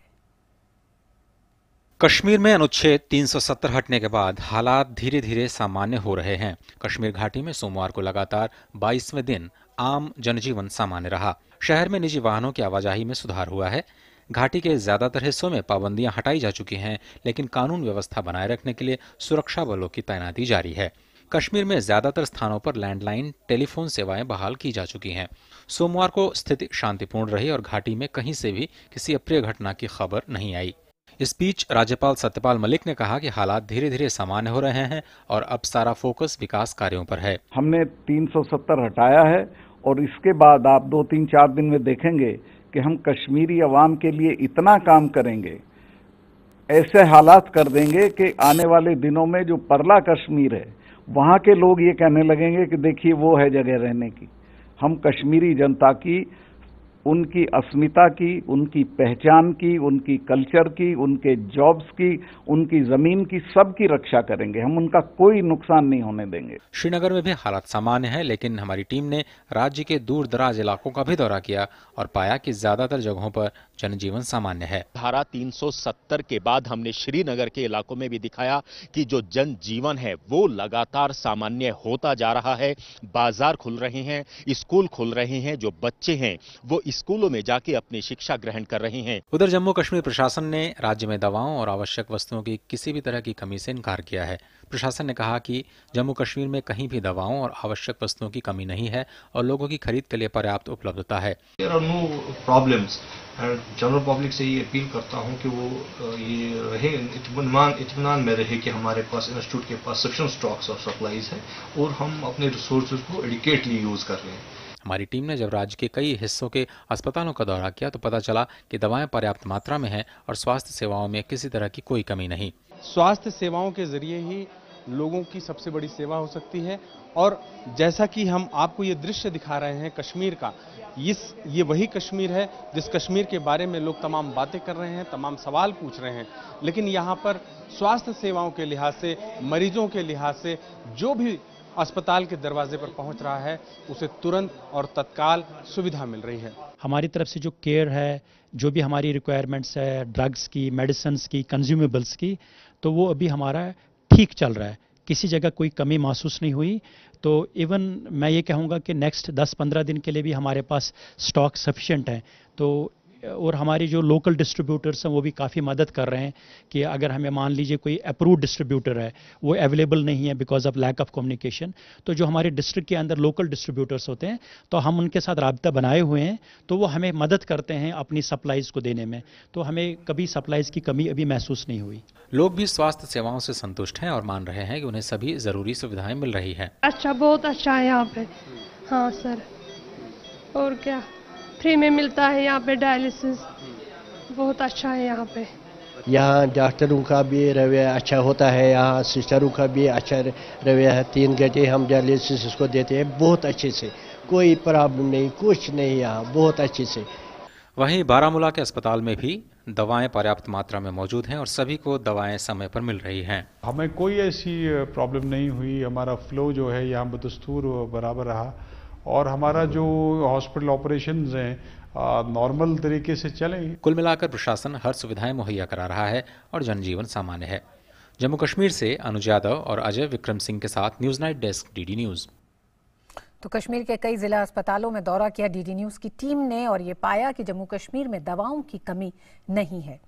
Speaker 24: कश्मीर में अनुच्छेद 370 हटने के बाद हालात धीरे धीरे सामान्य हो रहे हैं। कश्मीर घाटी में सोमवार को लगातार 22वें दिन आम जनजीवन सामान्य रहा। शहर में निजी वाहनों की आवाजाही में सुधार हुआ है। घाटी के ज्यादातर हिस्सों में पाबंदियां हटाई जा चुकी हैं, लेकिन कानून व्यवस्था बनाए रखने के लिए सुरक्षा बलों की तैनाती जारी है। कश्मीर में ज्यादातर स्थानों पर लैंडलाइन टेलीफोन सेवाएं बहाल की जा चुकी हैं। सोमवार को स्थिति शांतिपूर्ण रही और घाटी में कहीं से भी किसी अप्रिय घटना की खबर नहीं आई। इस बीच राज्यपाल सत्यपाल मलिक ने कहा कि हालात धीरे धीरे सामान्य हो रहे हैं और अब सारा फोकस विकास कार्यों पर है।
Speaker 25: हमने 370 हटाया है और इसके बाद आप 2-3-4 दिन में देखेंगे कि हम कश्मीरी अवाम के लिए इतना काम करेंगे, ऐसे हालात कर देंगे कि आने वाले दिनों में जो परला कश्मीर है वहाँ के लोग ये कहने लगेंगे कि देखिए वो है जगह रहने की। हम कश्मीरी जनता की उनकी अस्मिता की, उनकी पहचान की, उनकी कल्चर की, उनके जॉब्स की, उनकी जमीन की, सबकी रक्षा करेंगे। हम उनका कोई नुकसान नहीं होने देंगे।
Speaker 24: श्रीनगर में भी हालात सामान्य है, लेकिन हमारी टीम ने राज्य के दूर दराज इलाकों का भी दौरा किया और पाया कि ज्यादातर जगहों पर जनजीवन सामान्य है।
Speaker 3: धारा 370 के बाद हमने श्रीनगर के इलाकों में भी दिखाया कि जो जनजीवन है वो लगातार सामान्य होता जा रहा है। बाजार खुल रहे हैं, स्कूल खुल रहे हैं, जो बच्चे हैं वो स्कूलों में जाके अपनी शिक्षा ग्रहण कर रहे हैं।
Speaker 24: उधर जम्मू कश्मीर प्रशासन ने राज्य में दवाओं और आवश्यक वस्तुओं की किसी भी तरह की कमी से इनकार किया है। प्रशासन ने कहा कि जम्मू कश्मीर में कहीं भी दवाओं और आवश्यक वस्तुओं की कमी नहीं है और लोगों की खरीद के लिए पर्याप्त उपलब्धता है।
Speaker 4: जनरल पब्लिक से ये अपील करता हूँ कि वो ये रहे इत्मीनान में रहे कि हमारे पास इंस्टीट्यूट के पास सफिशिएंट स्टॉक्स ऑफ सप्लाईज हैं और हम अपने रिसोर्सेज को एडिकेटली यूज कर रहे हैं।
Speaker 24: हमारी टीम ने जब राज्य के कई हिस्सों के अस्पतालों का दौरा किया तो पता चला कि दवाएं पर्याप्त मात्रा में हैं और स्वास्थ्य सेवाओं में किसी तरह की कोई कमी नहीं।
Speaker 6: स्वास्थ्य सेवाओं के जरिए ही लोगों की सबसे बड़ी सेवा हो सकती है और जैसा कि हम आपको ये दृश्य दिखा रहे हैं कश्मीर का, ये वही कश्मीर है जिस कश्मीर के बारे में लोग तमाम बातें कर रहे हैं, तमाम सवाल पूछ रहे हैं, लेकिन यहाँ पर स्वास्थ्य सेवाओं के लिहाज से, मरीजों के लिहाज से जो भी अस्पताल के दरवाजे पर पहुंच रहा है उसे तुरंत और तत्काल सुविधा मिल रही है।
Speaker 7: हमारी तरफ से जो केयर है, जो भी हमारी रिक्वायरमेंट्स है, ड्रग्स की, मेडिसिन्स की, कंज्यूमेबल्स की, तो वो अभी हमारा ठीक चल रहा है। किसी जगह कोई कमी महसूस नहीं हुई। तो इवन मैं ये कहूँगा कि नेक्स्ट 10-15 दिन के लिए भी हमारे पास स्टॉक सफिशिएंट है। तो और हमारी जो लोकल डिस्ट्रीब्यूटर्स हैं वो भी काफ़ी मदद कर रहे हैं कि अगर हमें मान लीजिए कोई अप्रूव्ड डिस्ट्रीब्यूटर है वो अवेलेबल नहीं है because of lack of communication, तो जो हमारे डिस्ट्रिक्ट के अंदर लोकल डिस्ट्रीब्यूटर्स होते हैं तो हम उनके साथ राब्ता बनाए हुए हैं, तो वो हमें मदद करते हैं अपनी सप्लाईज़ को देने में। तो हमें कभी सप्लाईज़ की कमी अभी महसूस नहीं हुई।
Speaker 24: लोग भी स्वास्थ्य सेवाओं से संतुष्ट हैं और मान रहे हैं कि उन्हें सभी ज़रूरी सुविधाएं मिल रही हैं।
Speaker 9: अच्छा, बहुत अच्छा है यहाँ पे। हाँ सर, और क्या फ्री में मिलता है यहाँ पे डायलिसिस, बहुत अच्छा है यहाँ पे।
Speaker 26: यहाँ डॉक्टरों का भी रवैया अच्छा होता है, यहाँ सिस्टरों का भी अच्छा रवैया है। 3 घंटे हम डायलिसिस इसको देते हैं बहुत अच्छे से, कोई प्रॉब्लम नहीं, कुछ नहीं, यहाँ बहुत अच्छे से।
Speaker 24: वहीं बारामूला के अस्पताल में भी दवाएं पर्याप्त मात्रा में मौजूद हैं और सभी को दवाएं समय पर मिल रही हैं।
Speaker 27: हमें कोई ऐसी प्रॉब्लम नहीं हुई, हमारा फ्लो जो है यहाँ बदस्तूर बराबर रहा और हमारा जो हॉस्पिटल ऑपरेशंस हैं नॉर्मल तरीके से चले।
Speaker 24: कुल मिलाकर प्रशासन हर सुविधाएं मुहैया करा रहा है और जनजीवन सामान्य है। जम्मू कश्मीर से अनुज यादव और अजय विक्रम सिंह के साथ news night desk, DD news.
Speaker 1: तो कश्मीर के कई जिला अस्पतालों में दौरा किया डीडी न्यूज की टीम ने और ये पाया कि जम्मू कश्मीर में दवाओं की कमी नहीं है।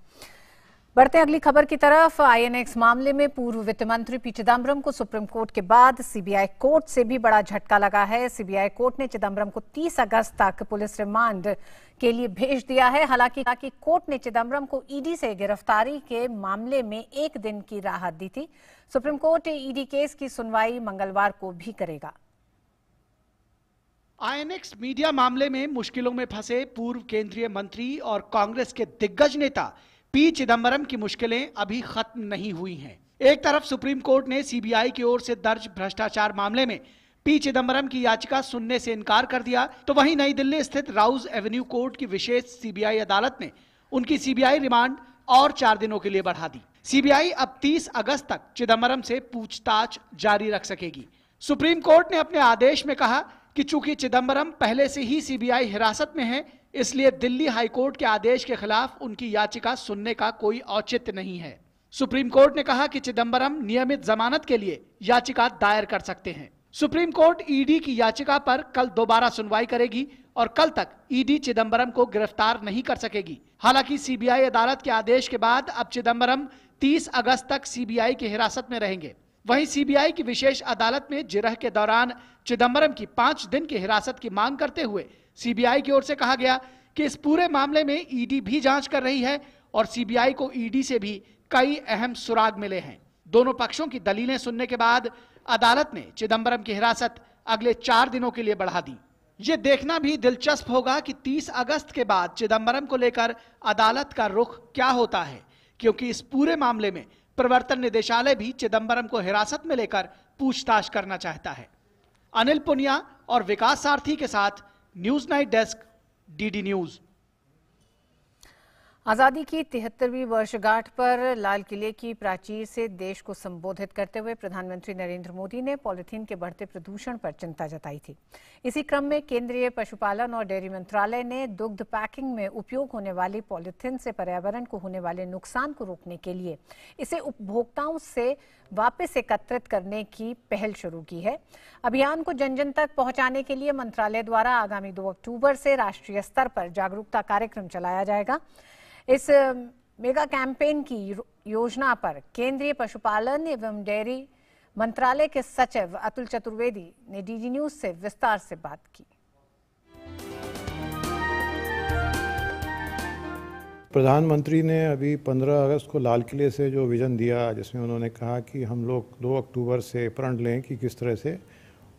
Speaker 1: बढ़ते हैं अगली खबर की तरफ। आईएनएक्स मामले में पूर्व वित्त मंत्री पी चिदम्बरम को सुप्रीम कोर्ट के बाद सीबीआई कोर्ट से भी बड़ा झटका लगा है। सीबीआई कोर्ट ने चिदम्बरम को 30 अगस्त तक पुलिस रिमांड के लिए भेज दिया है। हालांकि कोर्ट ने चिदम्बरम को ईडी से गिरफ्तारी के मामले में 1 दिन की राहत दी थी। सुप्रीम कोर्ट ईडी केस की सुनवाई मंगलवार को भी करेगा।
Speaker 28: आईएनएक्स मीडिया मामले में मुश्किलों में फंसे पूर्व केंद्रीय मंत्री और कांग्रेस के दिग्गज नेता पी चिदम्बरम की मुश्किलें अभी खत्म नहीं हुई हैं। एक तरफ सुप्रीम कोर्ट ने सीबीआई की ओर से दर्ज भ्रष्टाचार मामले में पी चिदम्बरम की याचिका सुनने से इनकार कर दिया, तो वहीं नई दिल्ली स्थित राउज एवेन्यू कोर्ट की विशेष सीबीआई अदालत ने उनकी सीबीआई रिमांड और 4 दिनों के लिए बढ़ा दी। सीबीआई अब 30 अगस्त तक चिदम्बरम से पूछताछ जारी रख सकेगी। सुप्रीम कोर्ट ने अपने आदेश में कहा कि चूंकि चिदम्बरम पहले से ही सीबीआई हिरासत में है, इसलिए दिल्ली हाईकोर्ट के आदेश के खिलाफ उनकी याचिका सुनने का कोई औचित्य नहीं है। सुप्रीम कोर्ट ने कहा कि चिदम्बरम नियमित जमानत के लिए याचिका दायर कर सकते हैं। सुप्रीम कोर्ट ईडी की याचिका पर कल दोबारा सुनवाई करेगी और कल तक ईडी चिदम्बरम को गिरफ्तार नहीं कर सकेगी। हालांकि सीबीआई अदालत के आदेश के बाद अब चिदम्बरम 30 अगस्त तक सीबीआई की हिरासत में रहेंगे। वहीं सीबीआई की विशेष अदालत में जिरह के दौरान चिदम्बरम की 5 दिन की हिरासत की मांग करते हुए सीबीआई की ओर से कहा गया कि इस पूरे मामले में ईडी भी जांच कर रही है और सीबीआई को ईडी से भी कई अहम सुराग मिले हैं। दोनों पक्षों की दलीलें सुनने के बाद अदालत ने चिदम्बरम की हिरासत अगले 4 दिनों के लिए बढ़ा दी। ये देखना भी दिलचस्प होगा कि 30 अगस्त के बाद चिदम्बरम को लेकर अदालत का रुख क्या होता है, क्योंकि इस पूरे मामले में प्रवर्तन निदेशालय भी चिदम्बरम को हिरासत में लेकर पूछताछ करना चाहता है। अनिल पुनिया और विकास सारथी के साथ news night desk, DD news.
Speaker 1: आजादी की 73वीं वर्षगांठ पर लाल किले की प्राचीर से देश को संबोधित करते हुए प्रधानमंत्री नरेंद्र मोदी ने पॉलिथीन के बढ़ते प्रदूषण पर चिंता जताई थी। इसी क्रम में केंद्रीय पशुपालन और डेयरी मंत्रालय ने दुग्ध पैकिंग में उपयोग होने वाली पॉलिथीन से पर्यावरण को होने वाले नुकसान को रोकने के लिए इसे उपभोक्ताओं से वापस एकत्रित करने की पहल शुरू की है। अभियान को जन जन तक पहुंचाने के लिए मंत्रालय द्वारा आगामी 2 अक्टूबर से राष्ट्रीय स्तर पर जागरूकता कार्यक्रम चलाया जाएगा। इस मेगा कैंपेन की योजना पर केंद्रीय पशुपालन एवं डेयरी मंत्रालय के सचिव अतुल चतुर्वेदी ने डीडी न्यूज से विस्तार से बात की।
Speaker 27: प्रधानमंत्री ने अभी 15 अगस्त को लाल किले से जो विजन दिया, जिसमें उन्होंने कहा कि हम लोग 2 अक्टूबर से प्रण लें कि किस तरह से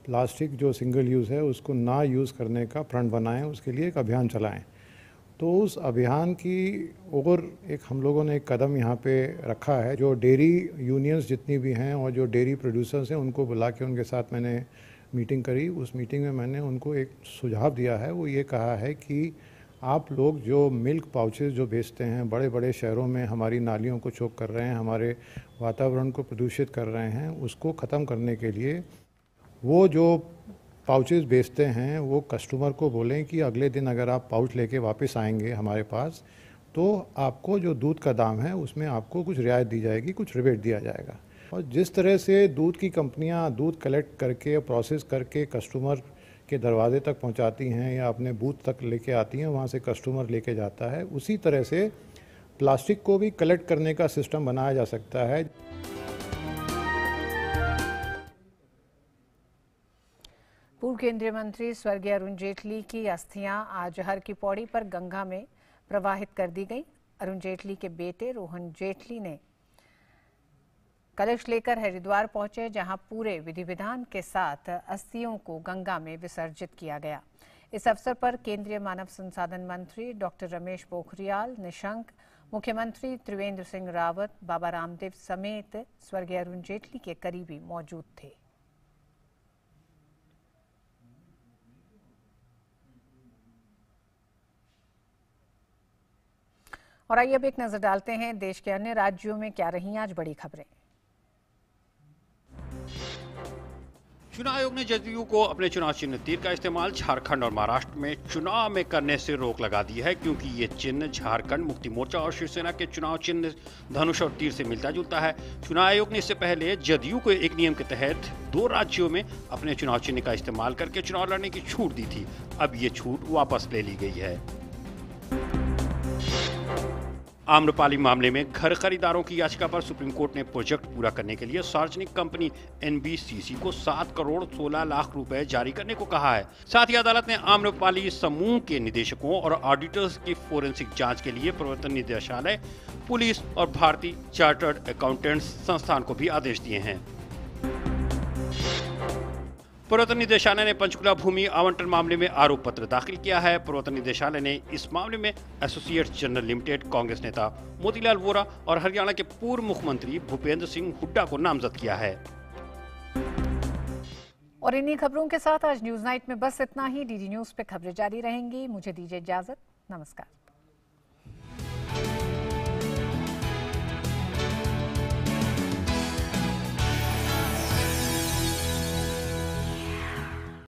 Speaker 27: प्लास्टिक जो सिंगल यूज़ है उसको ना यूज़ करने का प्रण बनाएं, उसके लिए एक अभियान चलाएं। तो उस अभियान की और एक हम लोगों ने एक कदम यहाँ पे रखा है। जो डेयरी यूनियंस जितनी भी हैं और जो डेयरी प्रोड्यूसर्स हैं उनको बुला के उनके साथ मैंने मीटिंग करी। उस मीटिंग में मैंने उनको एक सुझाव दिया है। वो ये कहा है कि आप लोग जो मिल्क पाउचेस जो बेचते हैं बड़े बड़े शहरों में, हमारी नालियों को चोक कर रहे हैं, हमारे वातावरण को प्रदूषित कर रहे हैं, उसको ख़त्म करने के लिए वो जो पाउचेस बेचते हैं वो कस्टमर को बोलें कि अगले दिन अगर आप पाउच लेके वापस आएंगे हमारे पास तो आपको जो दूध का दाम है उसमें आपको कुछ रियायत दी जाएगी, कुछ रिबेट दिया जाएगा। और जिस तरह से दूध की कंपनियां दूध कलेक्ट करके प्रोसेस करके कस्टमर के दरवाजे तक पहुंचाती हैं या अपने बूथ तक लेके आती हैं, वहां से कस्टमर लेके जाता है, उसी तरह से प्लास्टिक को भी कलेक्ट करने का सिस्टम बनाया जा सकता है।
Speaker 1: पूर्व केंद्रीय मंत्री स्वर्गीय अरुण जेटली की अस्थियां आज हर की पौड़ी पर गंगा में प्रवाहित कर दी गई। अरुण जेटली के बेटे रोहन जेटली ने कलश लेकर हरिद्वार पहुंचे, जहां पूरे विधि विधान के साथ अस्थियों को गंगा में विसर्जित किया गया। इस अवसर पर केंद्रीय मानव संसाधन मंत्री डॉक्टर रमेश पोखरियाल निशंक, मुख्यमंत्री त्रिवेंद्र सिंह रावत, बाबा रामदेव समेत स्वर्गीय अरुण जेटली के करीबी मौजूद थे। और आइए अब एक नजर डालते हैं देश के अन्य राज्यों में क्या रही आज बड़ी खबरें।
Speaker 8: चुनाव आयोग ने जदयू को अपने चुनाव चिन्ह तीर का इस्तेमाल झारखंड और महाराष्ट्र में चुनाव में करने से रोक लगा दी है, क्योंकि ये चिन्ह झारखंड मुक्ति मोर्चा और शिवसेना के चुनाव चिन्ह धनुष और तीर से मिलता जुलता है। चुनाव आयोग ने इससे पहले जदयू को एक नियम के तहत 2 राज्यों में अपने चुनाव चिन्ह का इस्तेमाल करके चुनाव लड़ने की छूट दी थी। अब ये छूट वापस ले ली गई है। आम्रपाली मामले में घर खरीदारों की याचिका पर सुप्रीम कोर्ट ने प्रोजेक्ट पूरा करने के लिए सार्वजनिक कंपनी एनबीसीसी को 7 करोड़ 16 लाख रुपए जारी करने को कहा है। साथ ही अदालत ने आम्रपाली समूह के निदेशकों और ऑडिटर्स की फोरेंसिक जांच के लिए प्रवर्तन निदेशालय, पुलिस और भारतीय चार्टर्ड अकाउंटेंट्स संस्थान को भी आदेश दिए हैं। प्रवर्तन निदेशालय ने पंचकुला भूमि आवंटन मामले में आरोप पत्र दाखिल किया है। प्रवर्तन निदेशालय ने इस मामले में एसोसिएट्स जनरल लिमिटेड, कांग्रेस नेता मोतीलाल वोरा और हरियाणा के पूर्व मुख्यमंत्री भूपेंद्र सिंह हुड्डा को नामजद किया है।
Speaker 1: और इन्हीं खबरों के साथ आज न्यूज नाइट में बस इतना ही। डीडी न्यूज पे खबरें जारी रहेंगी। मुझे दीजिए इजाजत। नमस्कार।